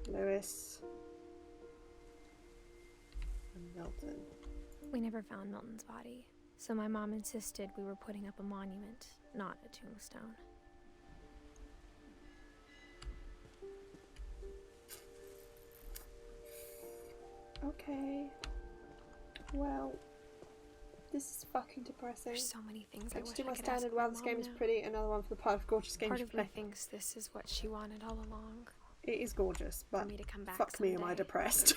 Lewis. And Milton. We never found Milton's body, so my mom insisted we were putting up a monument, not a tombstone. Okay. Well, this is fucking depressing. There's so many things I I just wish do I my could standard, ask wow, my this game mom is now. pretty, another one for the part of gorgeous games Part you of me play. thinks this is what she wanted all along, It is gorgeous, for but me to come back fuck me, am I someday depressed.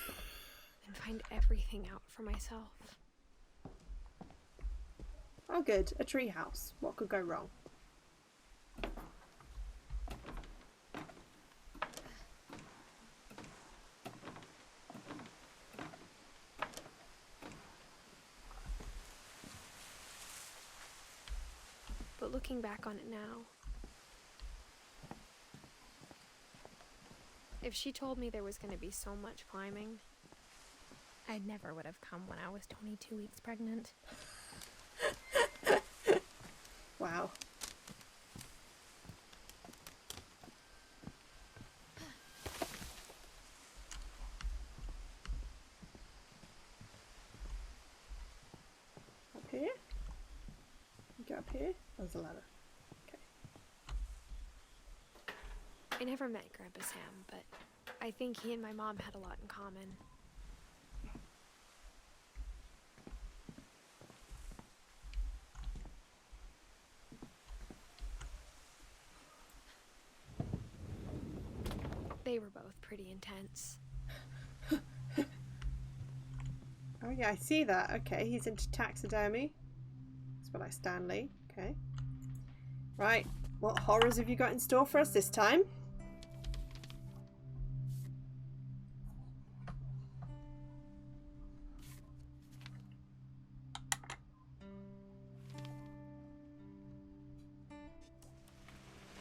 and find everything out for myself. Oh good, a tree house. What could go wrong? But looking back on it now, if she told me there was going to be so much climbing, I never would have come when I was 22 weeks pregnant. Wow. Up here? You go up here? There's a ladder. Okay. I never met Grandpa Sam, but I think he and my mom had a lot in common. They were both pretty intense. Oh yeah, I see that. Okay, he's into taxidermy. That's what like Stanley. Okay. Right, what horrors have you got in store for us this time?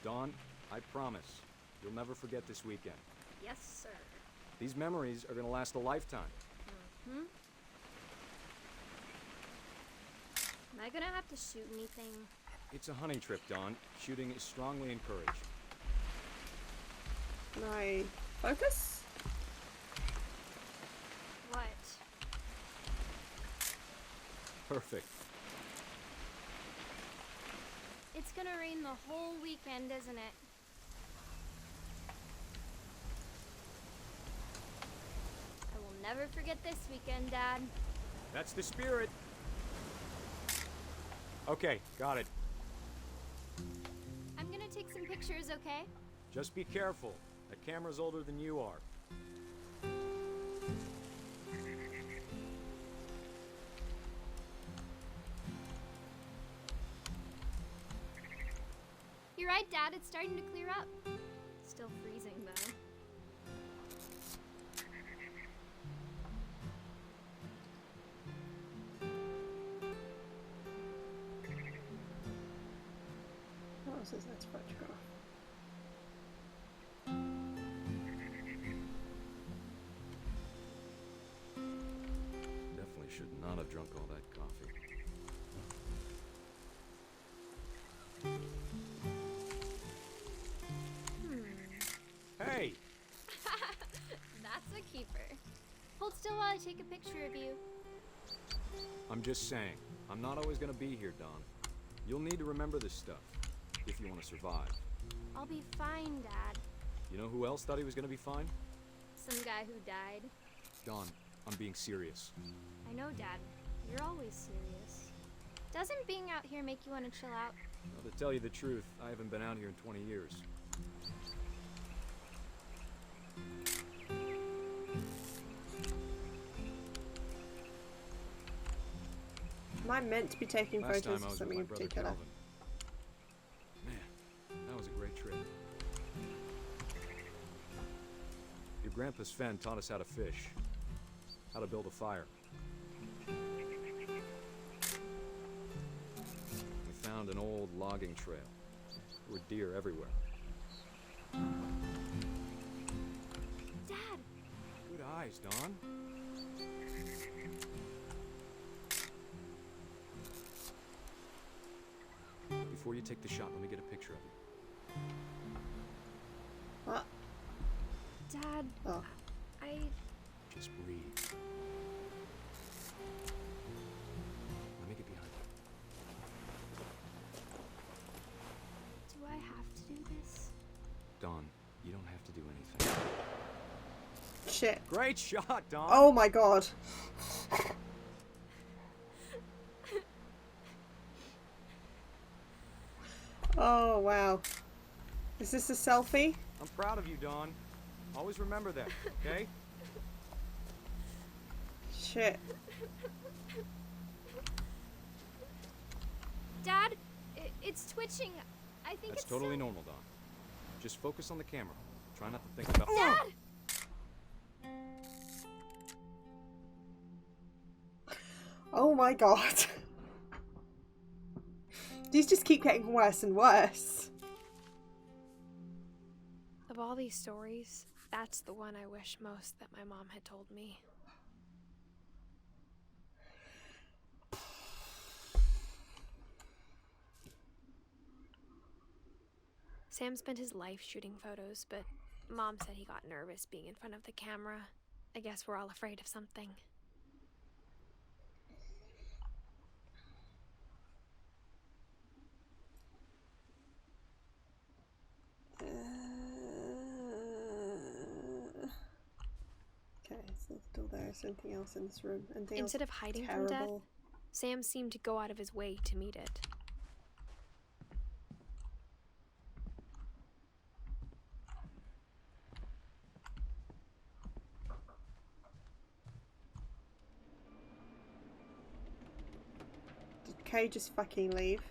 Dawn, I promise, you'll never forget this weekend. Yes, sir. These memories are gonna last a lifetime. Hmm? Am I gonna have to shoot anything? It's a hunting trip, Dawn. Shooting is strongly encouraged. Can I focus? What? Perfect. It's gonna rain the whole weekend, isn't it? I will never forget this weekend, Dad. That's the spirit. Okay, got it. I'm gonna take some pictures, okay? Just be careful. That camera's older than you are. You're right, Dad. It's starting to clear up. Still freezing, though. What else is there to photograph? Definitely should not have drunk all that coffee. Hey! That's a keeper. Hold still while I take a picture of you. I'm just saying, I'm not always gonna be here, Dawn. You'll need to remember this stuff, if you want to survive. I'll be fine, Dad. You know who else thought he was gonna be fine? Some guy who died. Dawn, I'm being serious. I know, Dad. You're always serious. Doesn't being out here make you want to chill out? Well, to tell you the truth, I haven't been out here in 20 years. Am I meant to be taking Last time photos I of was with something my in brother particular? Calvin. Man, that was a great trip. Your grandpa's Fen taught us how to fish, how to build a fire. We found an old logging trail. There were deer everywhere. Dad! Good eyes, Dawn. Before you take the shot, let me get a picture of you. What? Dad, Oh. I... Just breathe. Let me get behind you. Do I have to do this? Dawn, you don't have to do anything. Shit. Great shot, Dawn! Oh my god. Oh wow. Is this a selfie? I'm proud of you, Dawn. Always remember that, okay? Shit. Dad, it's twitching. I think That's it's totally so... normal, Dawn. Just focus on the camera. Try not to think about... Dad! Oh my god. These just keep getting worse and worse. Of all these stories, that's the one I wish most that my mom had told me. Sam spent his life shooting photos, but Mom said he got nervous being in front of the camera. I guess we're all afraid of something. Okay, so still there. Is there anything else in this room? Anything Instead else of hiding terrible? from death, Sam seemed to go out of his way to meet it. Did Kay just fucking leave?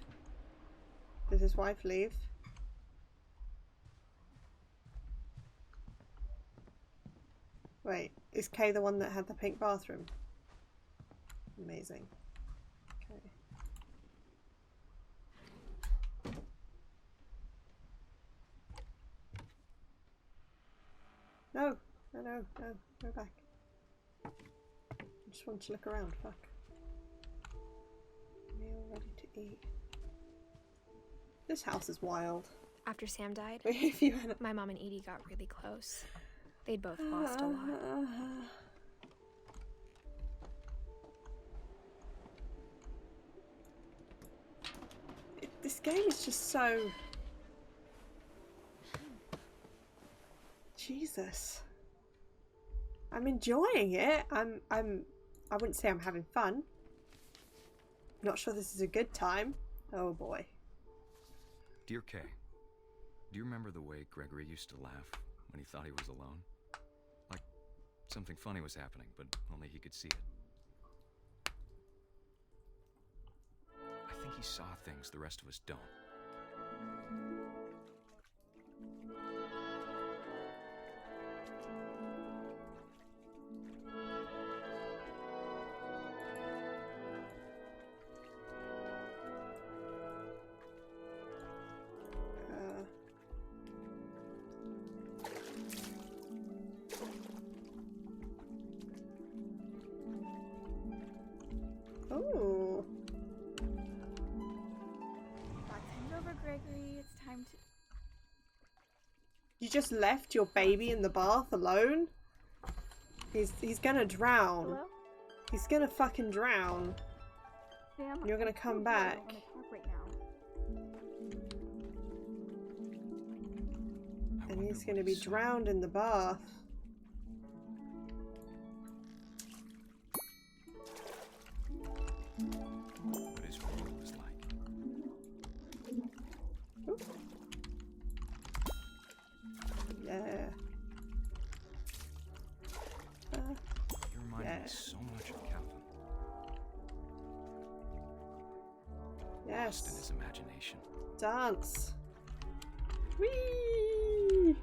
Did his wife leave? Wait, is Kay the one that had the pink bathroom? Amazing. Okay. No, no, go back. I just want to look around, fuck. Meal ready to eat. This house is wild. After Sam died, If you had my mom and Edie got really close. They'd both lost a lot. This game is just so... Jesus. I'm enjoying it. I wouldn't say I'm having fun. Not sure this is a good time. Oh boy. Dear Kay, do you remember the way Gregory used to laugh when he thought he was alone? Like something funny was happening, but only he could see it. I think he saw things the rest of us don't. Oh. Over, Gregory. It's time to... You just left your baby in the bath alone? He's gonna drown. Hello? He's gonna fucking drown. Sam, You're gonna come back. I don't want to talk right now. And he's gonna be drowned in the bath. What his world was like. Ooh. Yeah. You remind me so much of Calvin. Lost in Yes. his imagination. Dance. Whee!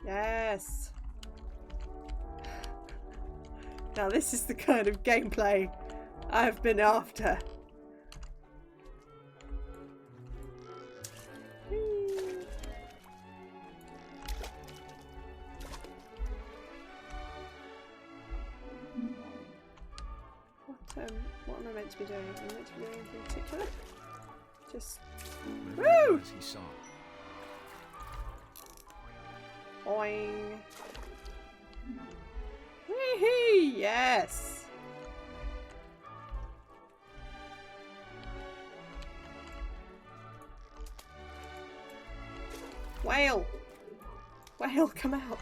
Yes. Now this is the kind of gameplay I've been after. What am I meant to be doing? Am I meant to be doing anything particular? Just Whatever it was he saw. boing. Wee-hee! Yes. Whale! Whale, come out!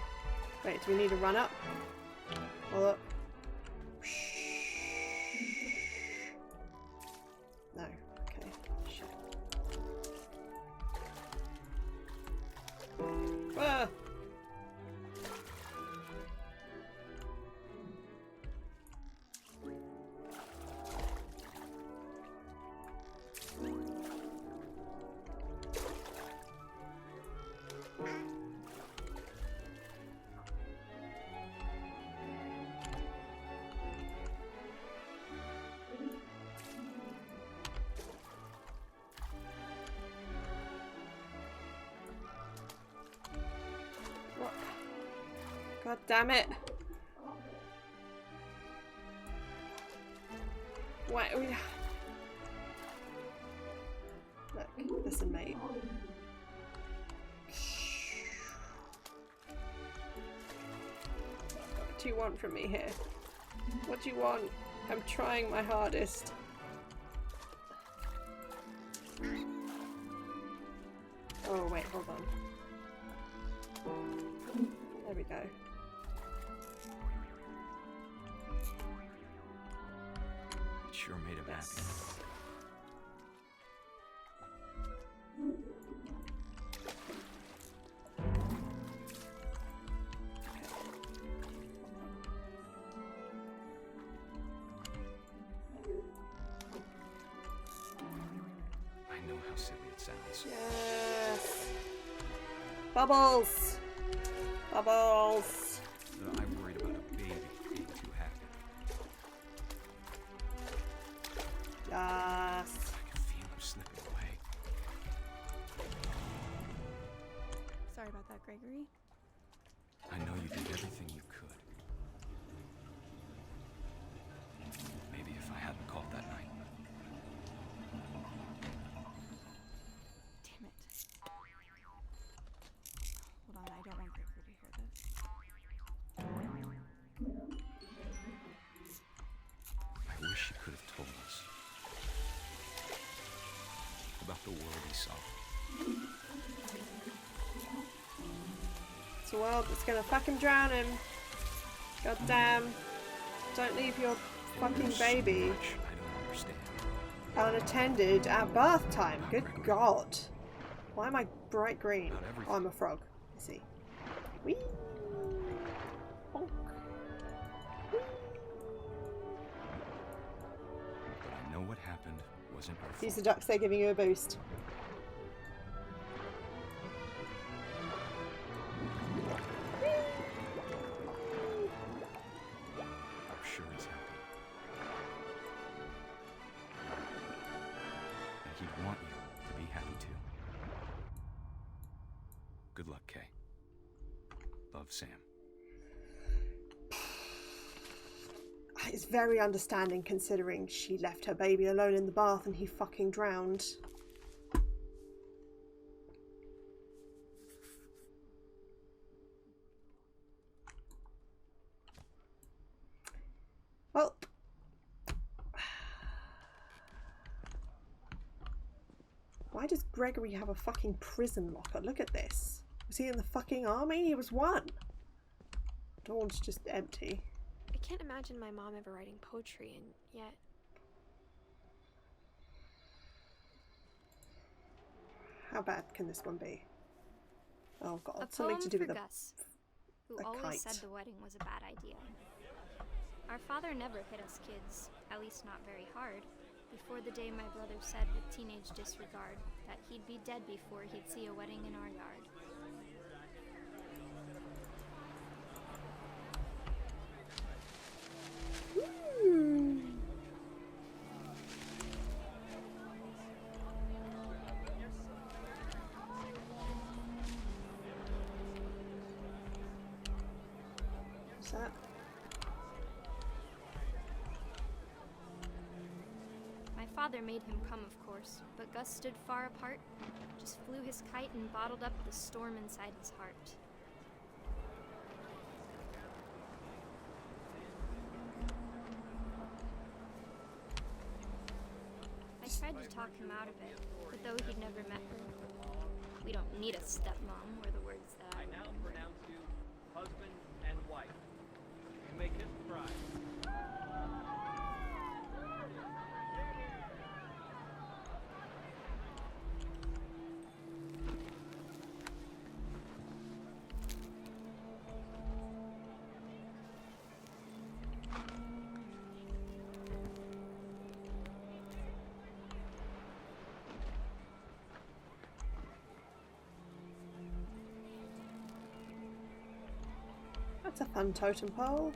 Wait, do we need to run up? Hold up. No. Okay. Shit. Ah! What? God damn it. Why? Listen, mate. What do you want from me here? What do you want? I'm trying my hardest. Oh, wait, hold on. There we go. It sure made him happy. I know how silly it sounds. Yes. Bubbles. Bubbles. But I'm worried about a baby being too happy. Yes. I can feel him slipping away. Sorry about that, Gregory. I know you did everything you could. Maybe if I hadn't called that night. Damn it. Hold on, I don't want Gregory to hear this. I wish he could have told us about the world he saw. It's a world that's gonna fucking drown him. God damn. Don't leave your fucking baby I don't understand. unattended at bath time. Good God. Why am I bright green? Not everything. Oh, I'm a frog. I see. Whee! Bonk. But I know what happened wasn't your These are fault. ducks, they're giving you a boost. I'm sure he's happy. And he'd want you to be happy too. Good luck, Kay. Love, Sam. It's very understanding considering she left her baby alone in the bath and he fucking drowned. Well, why does Gregory have a fucking prison locker? Look at this. Was he in the fucking army? He was one. Dawn's just empty. I can't imagine my mom ever writing poetry, and yet How bad can this one be? Oh god, A something poem to do for with Gus, who a always kite. said the wedding was a bad idea. Our father never hit us kids, at least not very hard, before the day my brother said with teenage disregard that he'd be dead before he'd see a wedding in our yard. What's that? My father made him come, of course, but Gus stood far apart, just flew his kite and bottled up the storm inside his heart. I tried to talk him out of it, but though he'd never met her, we don't need a stepmom, were the words that I now pronounce you husband and wife. You may kiss the bride. That's a fun totem pole.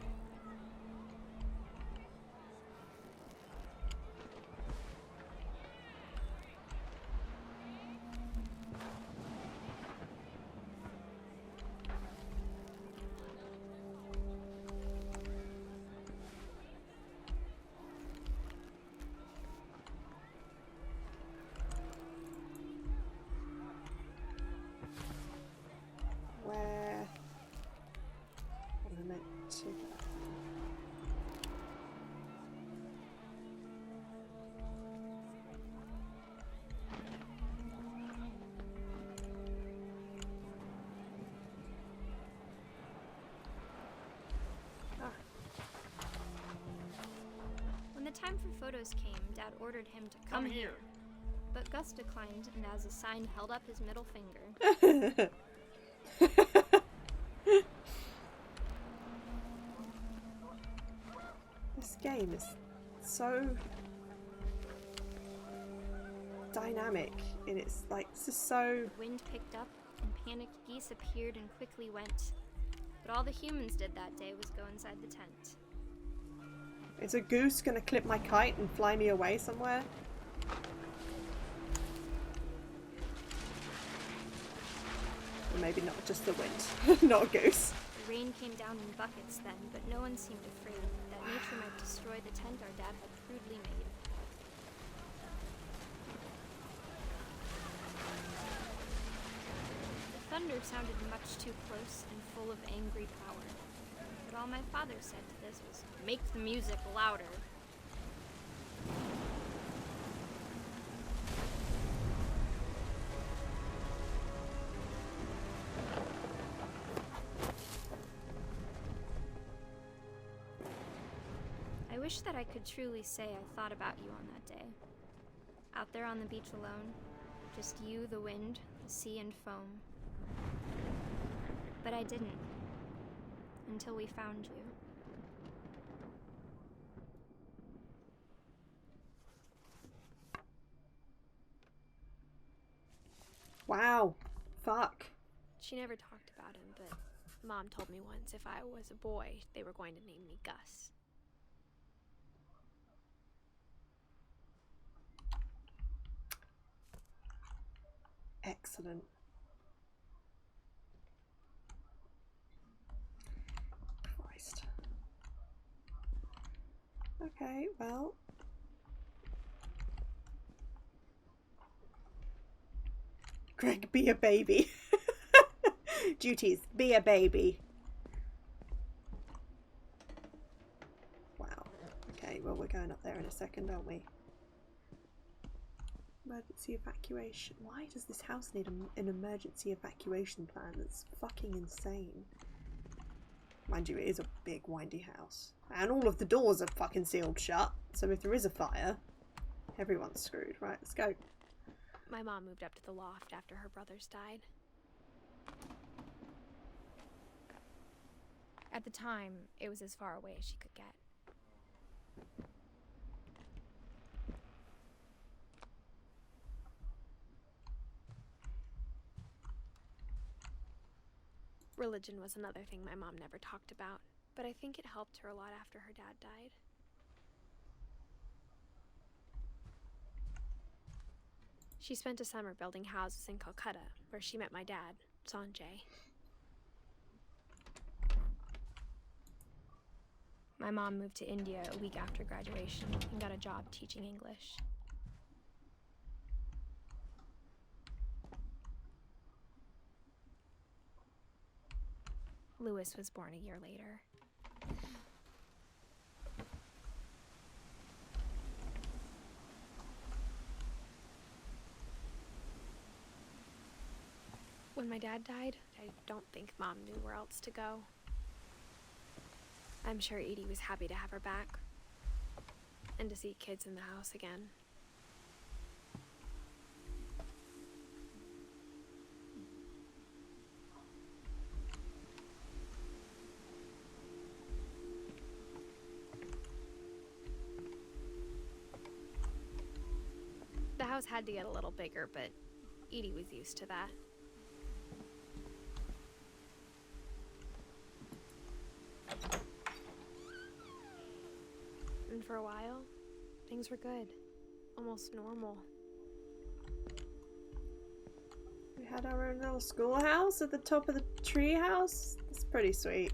time for photos came, Dad ordered him to come here. But Gus declined, and as a sign held up his middle finger. This game is so dynamic, and it's like, this is so... Wind picked up, and panicked geese appeared and quickly went. But all the humans did that day was go inside the tent. Is a goose gonna clip my kite and fly me away somewhere? Or maybe not, just the wind, not a goose. The rain came down in buckets then, but no one seemed afraid that nature might destroy the tent our dad had crudely made. The thunder sounded much too close and full of angry power. But all my father said to this was, "Make the music louder." I wish that I could truly say I thought about you on that day. Out there on the beach alone, just you, the wind, the sea, and foam. But I didn't. Until we found you. Wow. Fuck. She never talked about him, but Mom told me once if I was a boy, they were going to name me Gus. Excellent. Christ. Okay, well. Greg, be a baby. Duties, be a baby. Wow. Okay, well, we're going up there in a second, aren't we? Emergency evacuation. Why does this house need an emergency evacuation plan? That's fucking insane. Mind you, it is a big windy house. And all of the doors are fucking sealed shut. So if there is a fire, everyone's screwed. Right, let's go. My mom moved up to the loft after her brothers died. At the time, it was as far away as she could get. Religion was another thing my mom never talked about, but I think it helped her a lot after her dad died. She spent a summer building houses in Calcutta, where she met my dad, Sanjay. My mom moved to India a week after graduation and got a job teaching English. Lewis was born a year later. When my dad died, I don't think Mom knew where else to go. I'm sure Edie was happy to have her back and to see kids in the house again. The house had to get a little bigger, but Edie was used to that. And for a while, things were good. Almost normal. We had our own little schoolhouse at the top of the tree house. It's pretty sweet.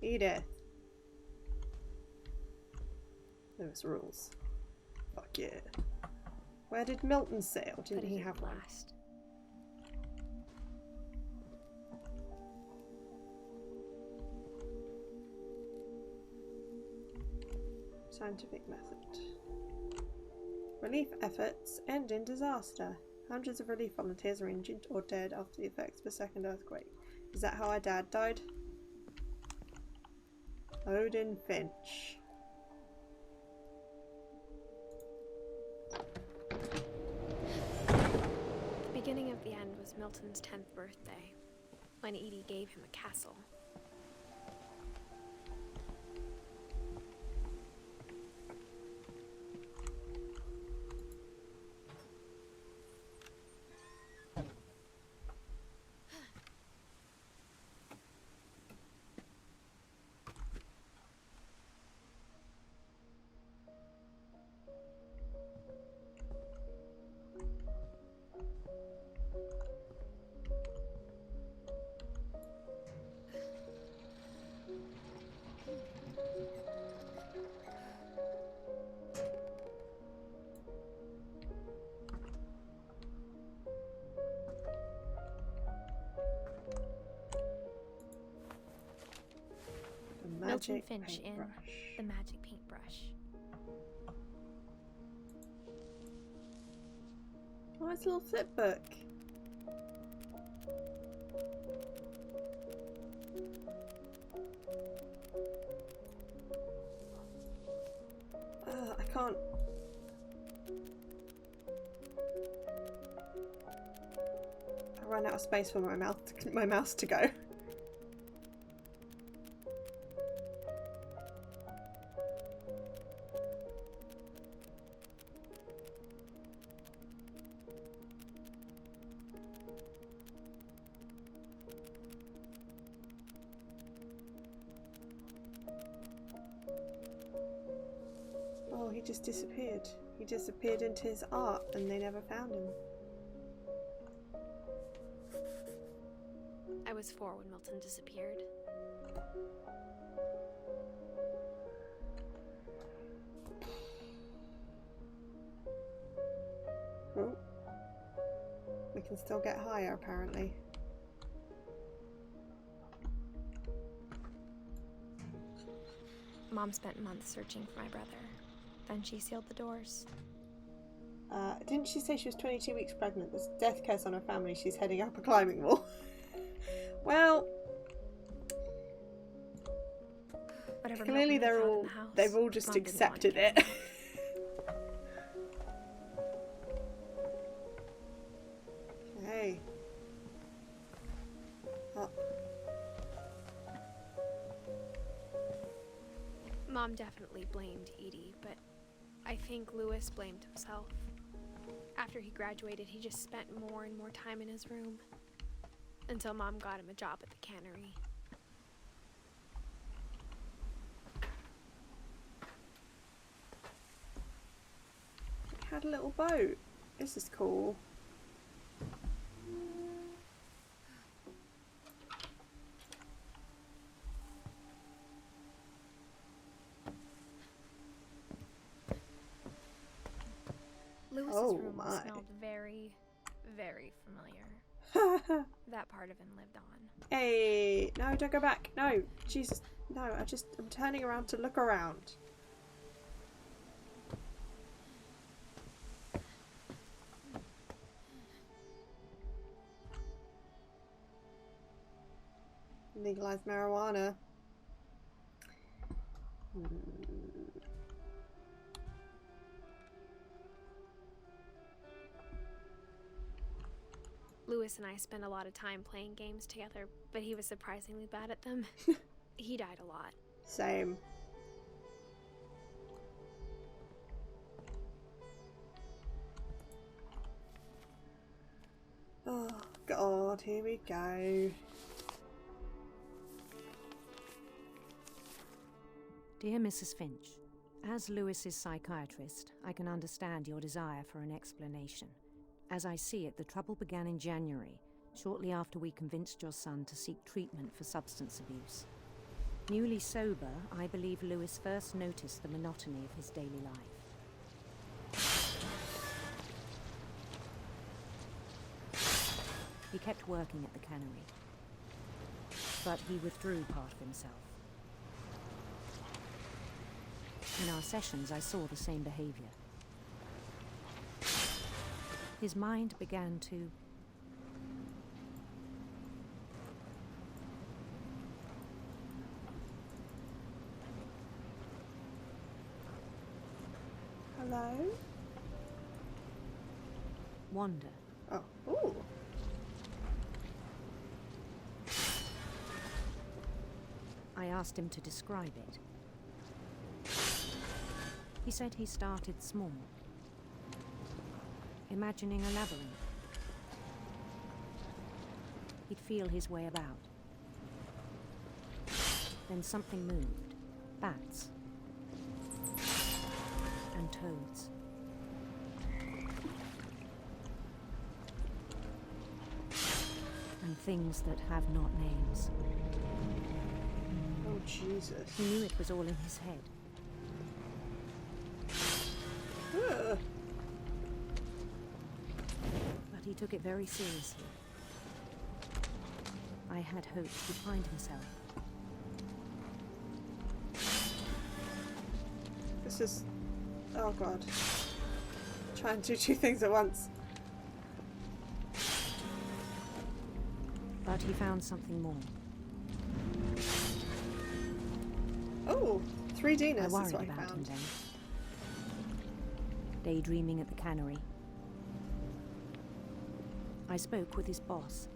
Edith. Lewis rules. Fuck yeah. Where did Milton sail? Didn't he have one? Last. Scientific method. Relief efforts end in disaster. Hundreds of relief volunteers are injured or dead after the effects of a second earthquake. Is that how our dad died? Odin Finch. beginning of the end was Milton's 10th birthday, when Edie gave him a castle. Milton Finch in The Magic Paintbrush. Oh, it's a little flip book. I can't. I ran out of space for my mouse to go. Oh, he just disappeared. He disappeared into his art and they never found him. I was 4 when Milton disappeared. Oh. We can still get higher, apparently. Mom spent months searching for my brother. Then she sealed the doors. Didn't she say she was 22 weeks pregnant? There's a death curse on her family. She's heading up a climbing wall. Well, clearly they've all just accepted it. Okay. Up. Mom definitely blamed Edie, but I think Lewis blamed himself. After he graduated, he just spent more and more time in his room, until Mom got him a job at the cannery. It had a little boat. This is cool. Lewis's room smelled very, very familiar. That part of him lived on. Hey, no, don't go back. No, Jesus, no, I'm turning around to look around. Legalize marijuana. Lewis and I spent a lot of time playing games together, but he was surprisingly bad at them. He died a lot. Same. Oh, God, here we go. Dear Mrs. Finch, as Lewis's psychiatrist, I can understand your desire for an explanation. As I see it, the trouble began in January, shortly after we convinced your son to seek treatment for substance abuse. Newly sober, I believe Lewis first noticed the monotony of his daily life. He kept working at the cannery, but he withdrew part of himself. In our sessions, I saw the same behavior. His mind began to Hello? wander, Oh. Ooh. I asked him to describe it. He said he started small, imagining a labyrinth. He'd feel his way about. Then something moved. Bats. And toads. And things that have not names. Oh, Jesus. He knew it was all in his head. Ugh. But he took it very seriously. I had hoped he'd find himself. This is... Oh, God. Try and do two things at once. But he found something more. Oh, 3Dness I is worried what I about him found. then. Daydreaming at the cannery. I spoke with his boss.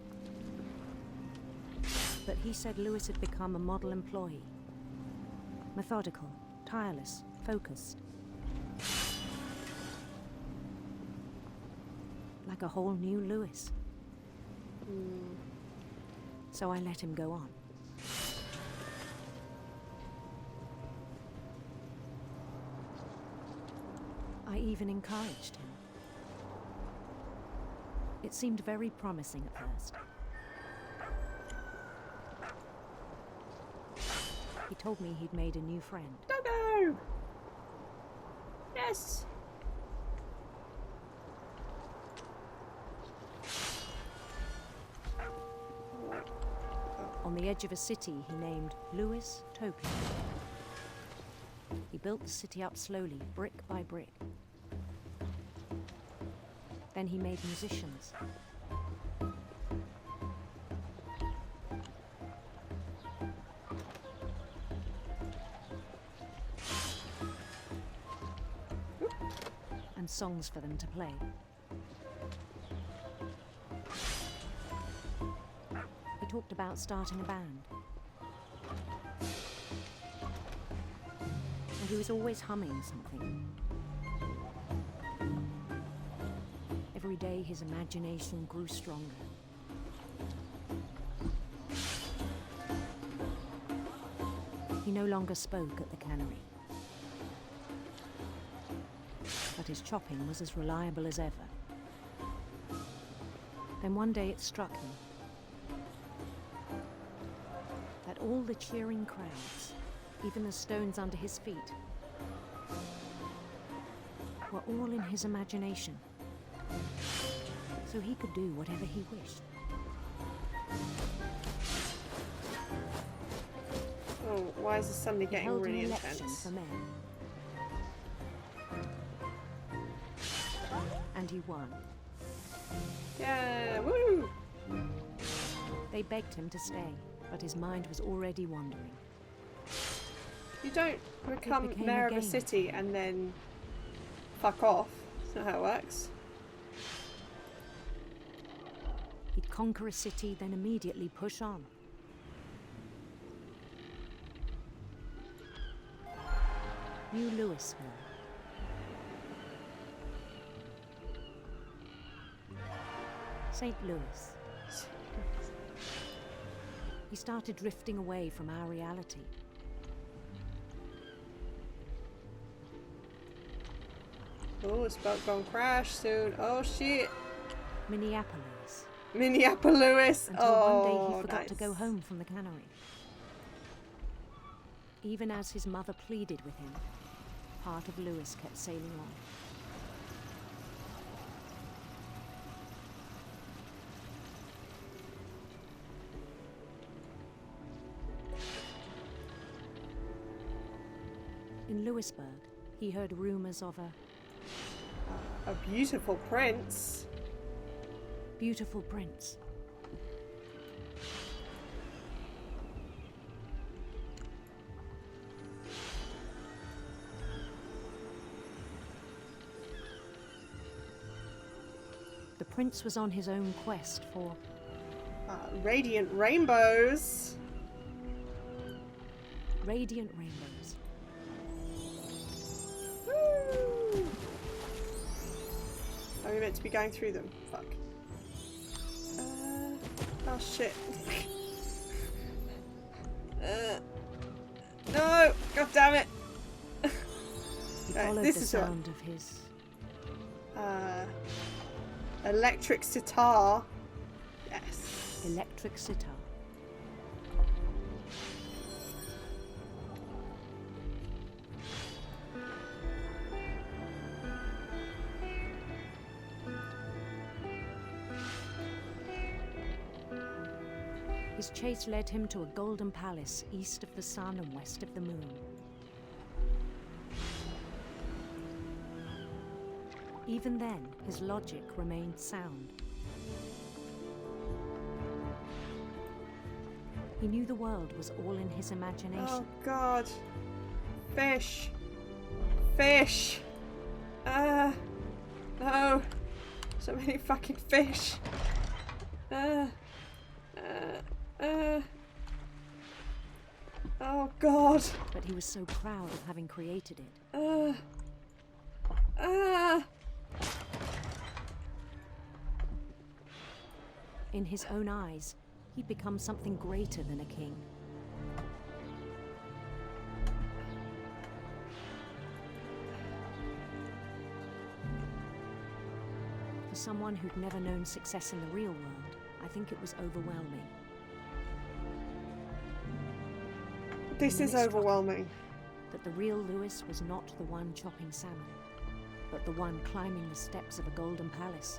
But he said Lewis had become a model employee. Methodical, tireless, focused. Like a whole new Lewis. So I let him go on. I even encouraged him. It seemed very promising at first. He told me he'd made a new friend. Doggo! Yes! On the edge of a city he named Lewis Topia. He built the city up slowly, brick by brick. Then he made musicians. And songs for them to play. He talked about starting a band. And he was always humming something. Every day his imagination grew stronger. He no longer spoke at the cannery. But his chopping was as reliable as ever. Then one day it struck him that all the cheering crowds, even the stones under his feet, were all in his imagination. So he could do whatever he wished. Oh, why is this suddenly He getting held really an election intense? for mayor. And he won. Yeah, woo! They begged him to stay, but his mind was already wandering. You don't become became mayor a of a game. city and then fuck off. That's not how it works. He'd conquer a city, then immediately push on. New Louisville. St. Louis. He started drifting away from our reality. Oh, it's about gonna crash soon. Oh shit. Minneapolis. Minneapolis. Until Oh, one day he forgot nice. to go home from the cannery. Even as his mother pleaded with him, part of Lewis kept sailing on. In Lewisburg, he heard rumors of a beautiful prince. Beautiful prince. The prince was on his own quest for... radiant rainbows. Radiant rainbows. Woo! Are we meant to be going through them? Fuck. Oh shit. No! God damn it! He followed the sound of his... electric sitar. Yes. Electric sitar. His chase led him to a golden palace east of the sun and west of the moon. Even then, his logic remained sound. He knew the world was all in his imagination. Oh God. Fish. Fish. No. So many fucking fish. Oh God. But he was so proud of having created it. In his own eyes, he'd become something greater than a king. For someone who'd never known success in the real world, I think it was overwhelming. This is overwhelming. That the real Lewis was not the one chopping salmon, but the one climbing the steps of a golden palace.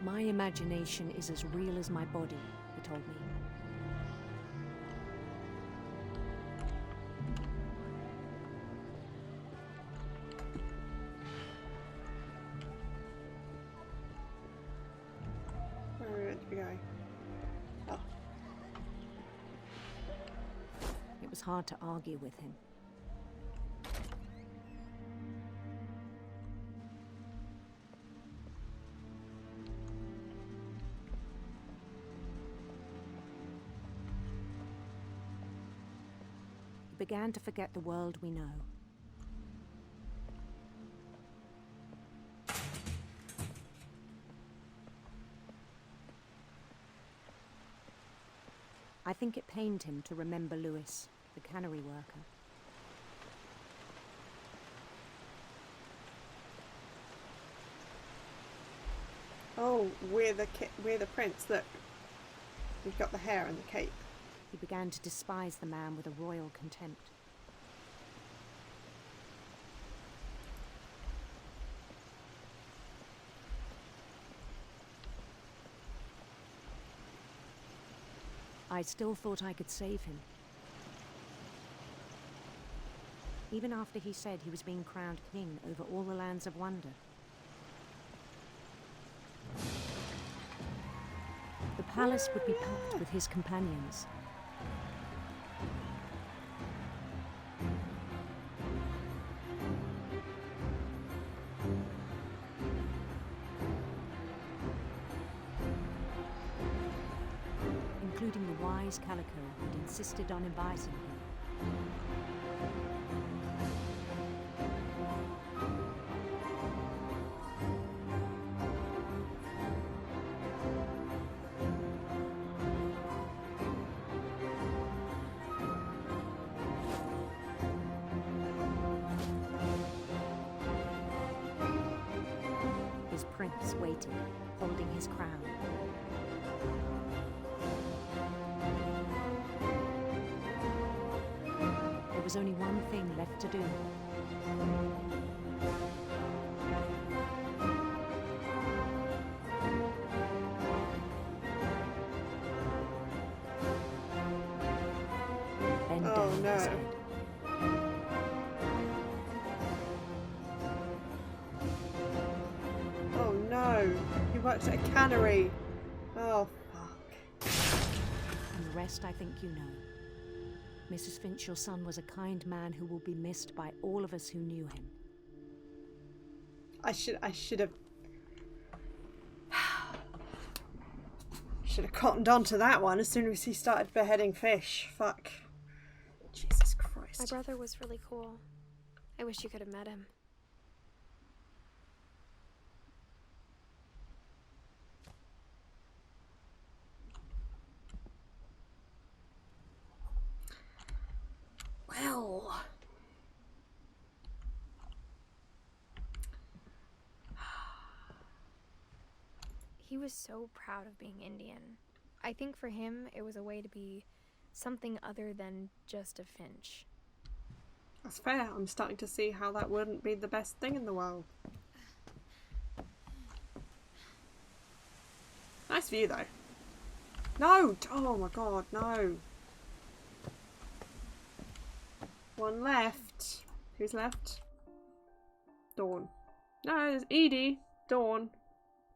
My imagination is as real as my body, he told me. Where are we meant to be going? Oh. It was hard to argue with him. He began to forget the world we know. I think it pained him to remember Lewis, the cannery worker. Oh, we're the prince. Look, we've got the hair and the cape. He began to despise the man with a royal contempt. I still thought I could save him. Even after he said he was being crowned king over all the lands of wonder. The palace would be packed with his companions. Including the wise Calico who'd insisted on inviting him. His prince waited, holding his crown. There was only one thing left to do. Bend down his head. Oh no, he works at a cannery. Oh fuck. And the rest I think you know. Mrs. Finch, your son was a kind man who will be missed by all of us who knew him. I should have cottoned on to that one as soon as he started beheading fish. Fuck. Jesus Christ. My brother was really cool. I wish you could have met him. Well. He was so proud of being Indian. I think for him, it was a way to be something other than just a Finch. That's fair. I'm starting to see how that wouldn't be the best thing in the world. Nice view, though. No! Oh my god, no. One left. Who's left? Dawn. No, there's Edie, Dawn.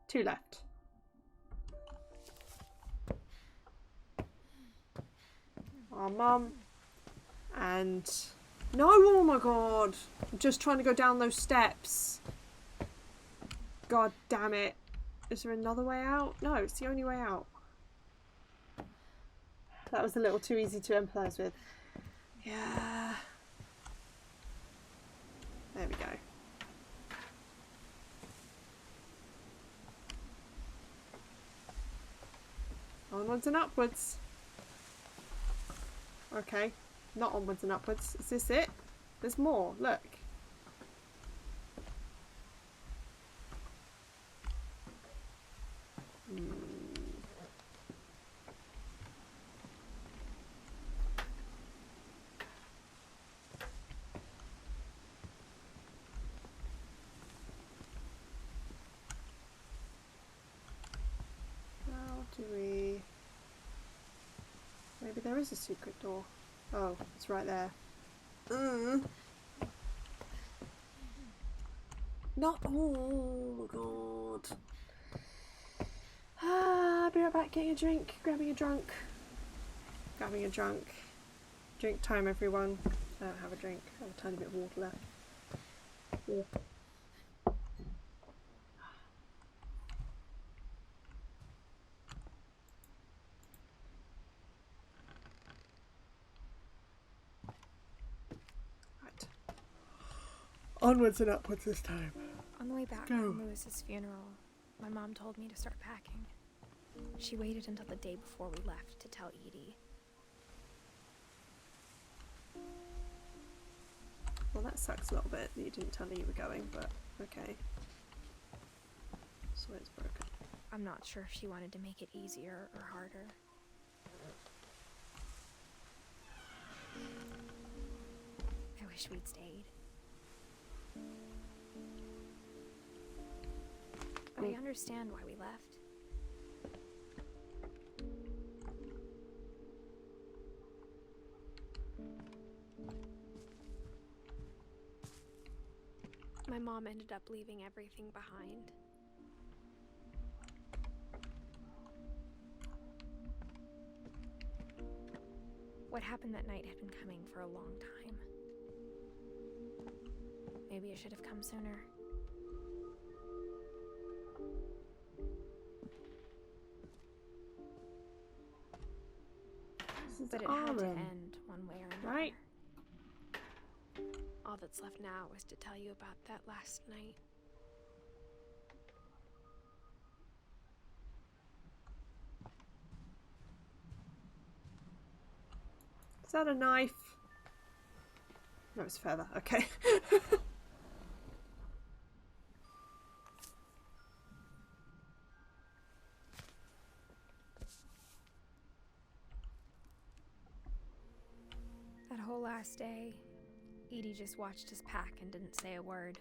Two left. Our mum. And... No! Oh my god! I'm just trying to go down those steps. God damn it. Is there another way out? No, it's the only way out. That was a little too easy to empathise with. Yeah. There we go. Onwards and upwards. Okay. Not onwards and upwards. Is this it? There's more. Look. Maybe there is a secret door. Oh, it's right there. Not. Oh god. I'll be right back. Getting a drink. Grabbing a drunk. Grabbing a drunk. Drink time, everyone. I don't have a drink. I have a tiny bit of water left. Yeah. Onwards and upwards this time. On the way back from Lewis's funeral, my mom told me to start packing. She waited until the day before we left to tell Edie. Well, that sucks a little bit that you didn't tell her you were going, but okay. So it's broken. I'm not sure if she wanted to make it easier or harder. I wish we'd stayed. But I understand why we left. My mom ended up leaving everything behind. What happened that night had been coming for a long time. Maybe it should have come sooner. But it had to end one way or another. Right. All that's left now is to tell you about that last night. Is that a knife? No, it's feather. Okay. That whole last day, Edie just watched us pack and didn't say a word.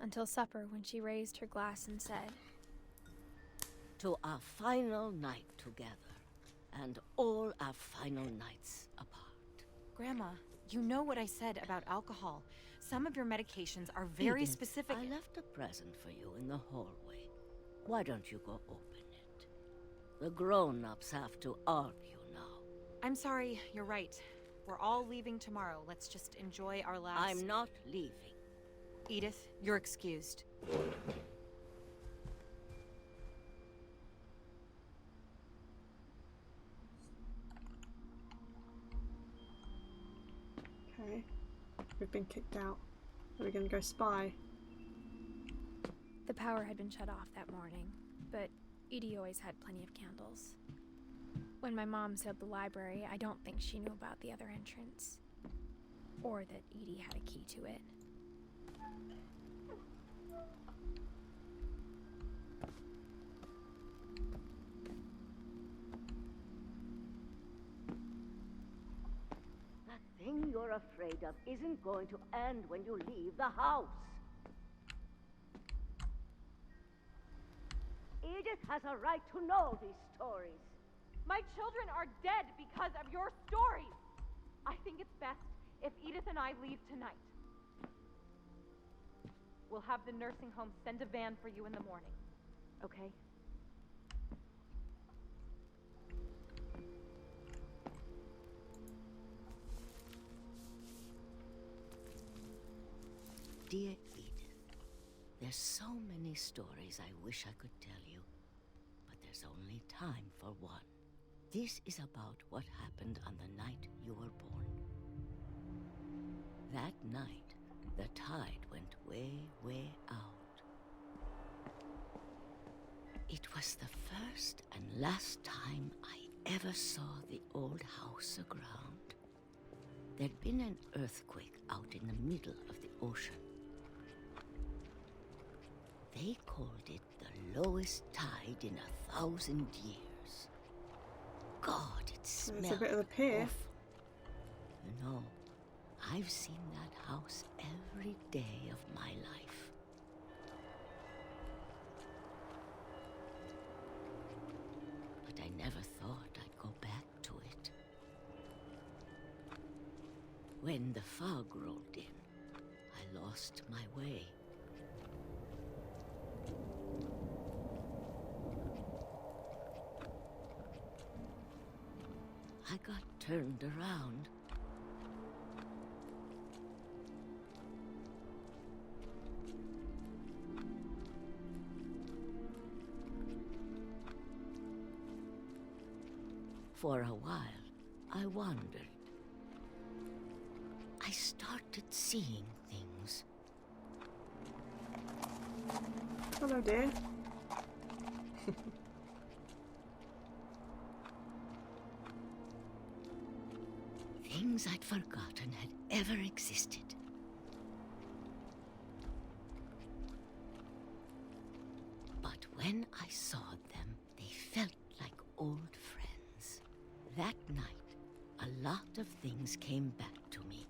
Until supper, when she raised her glass and said, "To our final night together, and all our final nights apart." Grandma, you know what I said about alcohol. Some of your medications are very Edith, specific. I left a present for you in the hallway. Why don't you go open it? The grown-ups have to argue now. I'm sorry, you're right. We're all leaving tomorrow. Let's just enjoy our last... I'm not leaving. Edith, you're excused. Okay. We've been kicked out. Are we gonna go spy? The power had been shut off that morning, but Edie always had plenty of candles. When my mom sealed the library, I don't think she knew about the other entrance. Or that Edie had a key to it. The thing you're afraid of isn't going to end when you leave the house. Edith has a right to know these stories. My children are dead because of your stories! I think it's best if Edith and I leave tonight. We'll have the nursing home send a van for you in the morning, okay? Dear Edith, there's so many stories I wish I could tell you, but there's only time for one. This is about what happened on the night you were born. That night, the tide went way, way out. It was the first and last time I ever saw the old house aground. There'd been an earthquake out in the middle of the ocean. They called it the lowest tide in 1,000 years. God, it smelled It's a bit of a pier. awful. You know, I've seen that house every day of my life. But I never thought I'd go back to it. When the fog rolled in, I lost my way. I got turned around. For a while, I wandered. I started seeing things. Hello, dear. Things I'd forgotten had ever existed. But when I saw them, they felt like old friends. That night, a lot of things came back to me.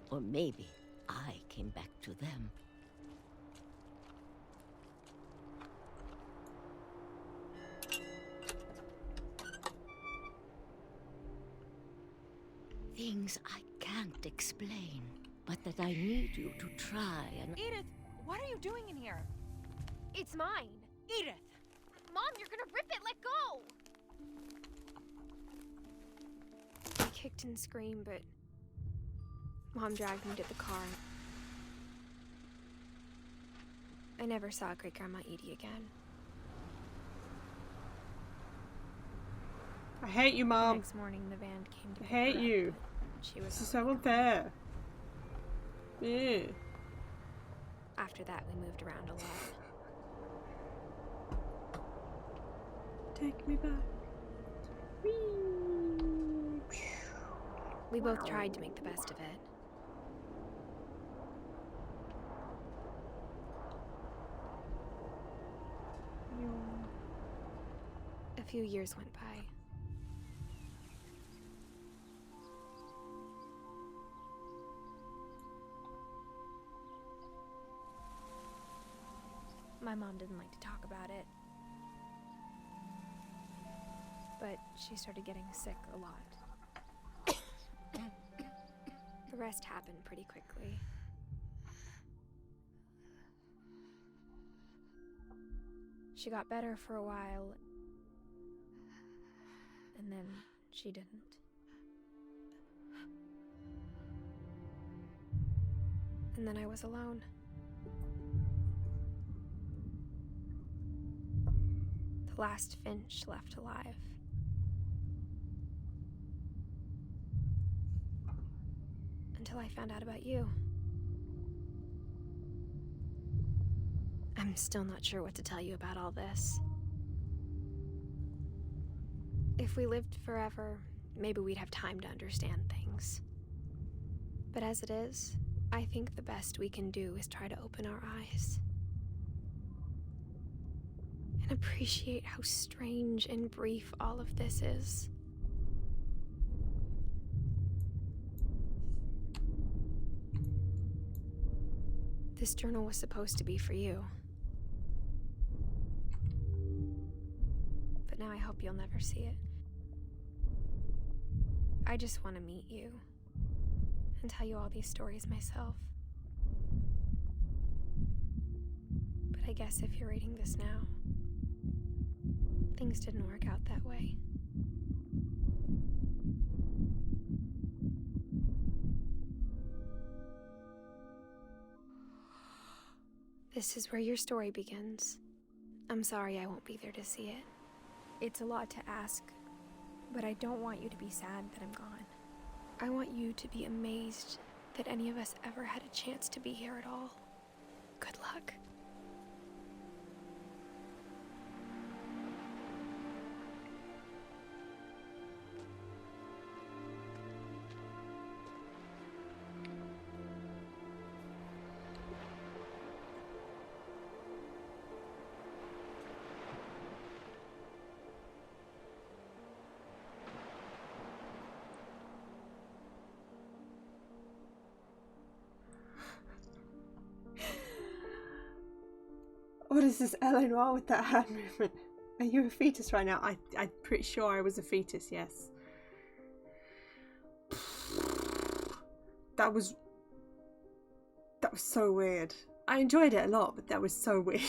Or maybe I came back to them. Things I can't explain, but that I need you to try and... Edith, what are you doing in here? It's mine! Edith! Mom, you're gonna rip it! Let go! I kicked and screamed, but Mom dragged me to the car. I never saw Great Grandma Edie again. I hate you, Mom. The next morning, the van came to I pick her hate up, you. but she was This is so unfair. Yeah. After that, we moved around a lot. Take me back. Whee! We both tried to make the best of it. A few years went by. My mom didn't like to talk about it. But she started getting sick a lot. The rest happened pretty quickly. She got better for a while, and then she didn't. And then I was alone. The last Finch left alive. Until I found out about you. I'm still not sure what to tell you about all this. If we lived forever, maybe we'd have time to understand things. But as it is, I think the best we can do is try to open our eyes. And appreciate how strange and brief all of this is. This journal was supposed to be for you. But now I hope you'll never see it. I just want to meet you and tell you all these stories myself. But I guess if you're reading this now, things didn't work out that way. This is where your story begins. I'm sorry I won't be there to see it. It's a lot to ask, but I don't want you to be sad that I'm gone. I want you to be amazed that any of us ever had a chance to be here at all. Good luck. What is this L.A. Noire with that hand movement? Are you a fetus right now? I'm pretty sure I was a fetus, yes. That was so weird. I enjoyed it a lot, but that was so weird.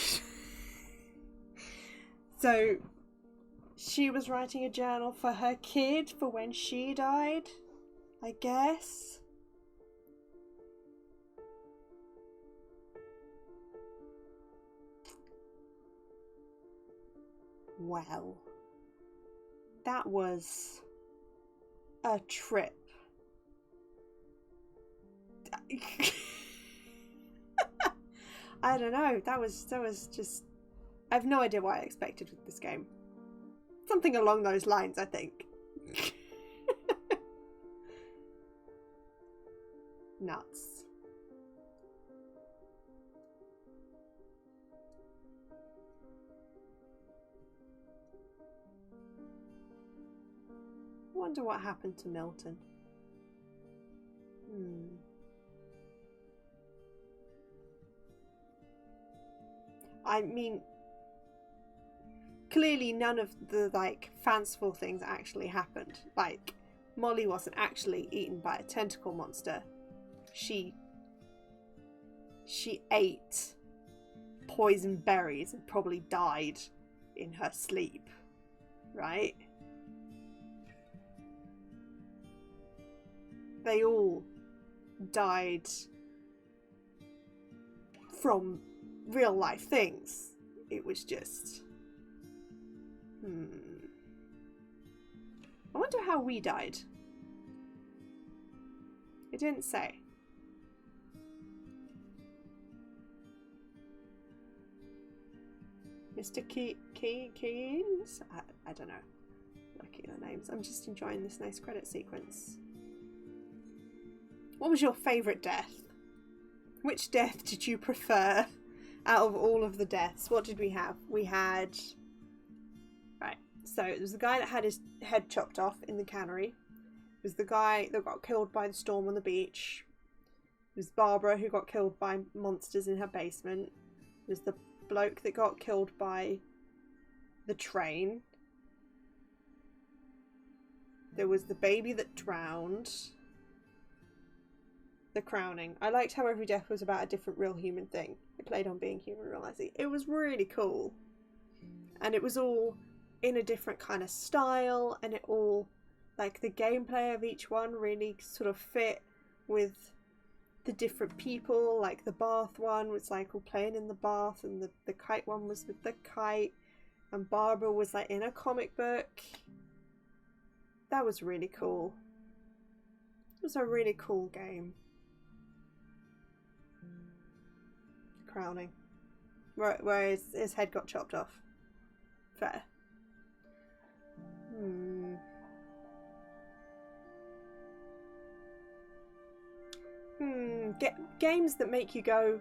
So, she was writing a journal for her kid for when she died, I guess. Wow. That was a trip. I don't know. That was just... I have no idea what I expected with this game. Something along those lines, I think. Nuts. Wonder what happened to Milton. I mean, clearly none of the, like, fanciful things actually happened. Like, Molly wasn't actually eaten by a tentacle monster. She ate poison berries and probably died in her sleep, right? They all died from real life things. It was just... I wonder how we died. It didn't say. Mr. Keynes? I don't know. Looking at the names. I'm just enjoying this nice credit sequence. What was your favourite death? Which death did you prefer out of all of the deaths? What did we have? We had... Right, so it was the guy that had his head chopped off in the cannery. It was the guy that got killed by the storm on the beach. It was Barbara who got killed by monsters in her basement. It was the bloke that got killed by the train. There was the baby that drowned. The crowning. I liked how every death was about a different real human thing. It played on being human realizing. It was really cool. And it was all in a different kind of style, and it all Like the gameplay of each one really sort of fit with the different people. Like the bath one was like all playing in the bath, and the kite one was with the kite, and Barbara was like in a comic book. That was really cool. It was a really cool game. Crowning. Where his head got chopped off. Fair. Games that make you go,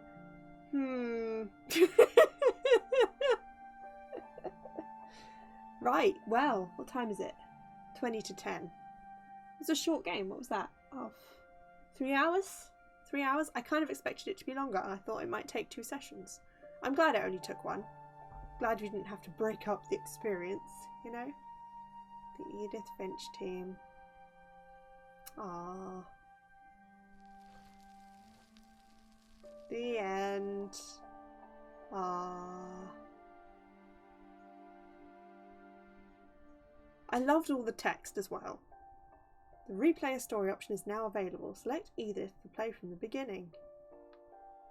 Right, well, what time is it? 20 to 10. It's a short game. What was that? Oh, 3 hours? 3 hours? I kind of expected it to be longer. I thought it might take 2 sessions. I'm glad it only took 1. Glad we didn't have to break up the experience, you know? The Edith Finch team. Aww. The end. Aww. I loved all the text as well. The replay a story option is now available. Select Edith to play from the beginning.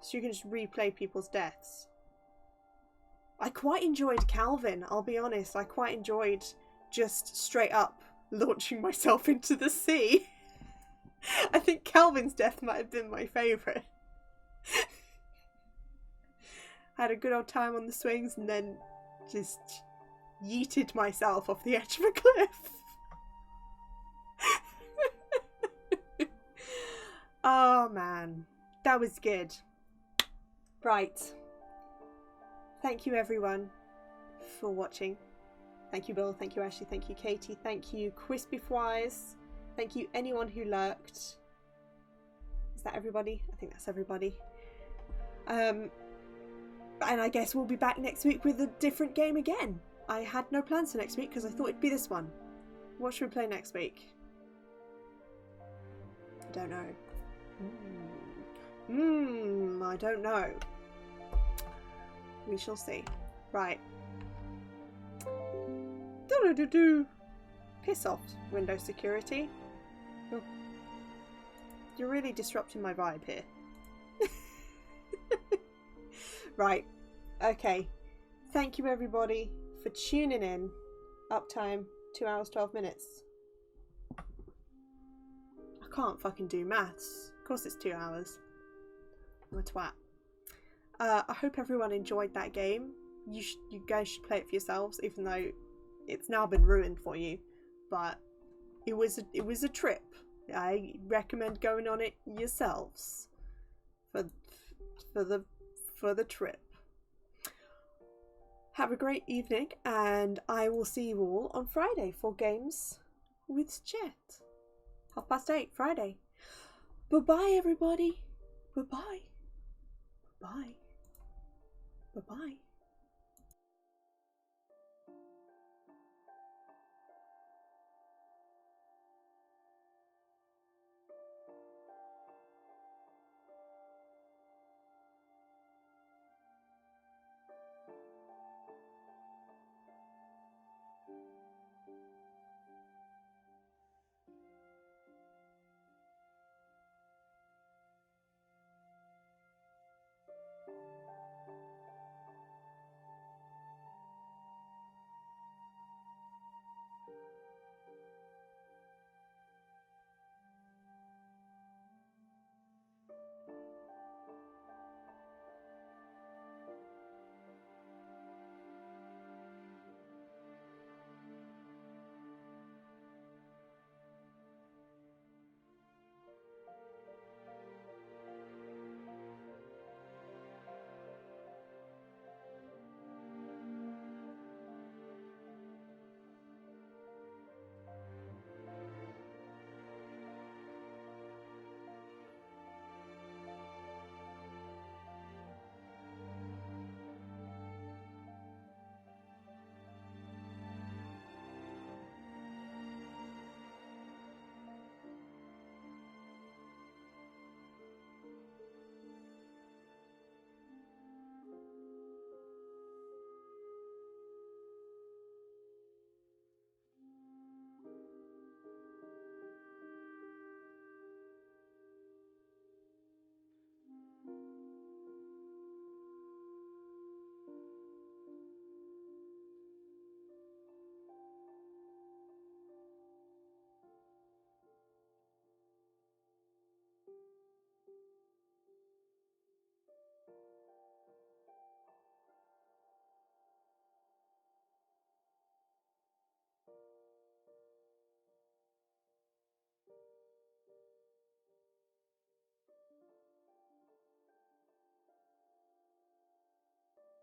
So you can just replay people's deaths. I quite enjoyed Calvin, I'll be honest. I quite enjoyed just straight up launching myself into the sea. I think Calvin's death might have been my favourite. Had a good old time on the swings and then just yeeted myself off the edge of a cliff. Oh man, that was good. Right. Thank you everyone for watching. Thank you Bill, thank you Ashley, thank you Katie, thank you Crispyfries, thank you anyone who lurked. Is that everybody? I think that's everybody. And I guess we'll be back next week with a different game again. I had no plans for next week because I thought it'd be this one. What should we play next week? I don't know. I don't know. We shall see. Right. Do-do-do-do. Piss off, Windows security. Oh. You're really disrupting my vibe here. Right. Okay. Thank you everybody for tuning in. Uptime 2 hours 12 minutes. I can't fucking do maths. Of course it's 2 hours. I'm a twat. I hope everyone enjoyed that game. You guys should play it for yourselves, even though it's now been ruined for you. But it was a trip. I recommend going on it yourselves for the trip. Have a great evening, and I will see you all on Friday for Games with Chet. 8:30 Friday. Bye-bye, everybody. Bye-bye. Bye-bye. Bye-bye.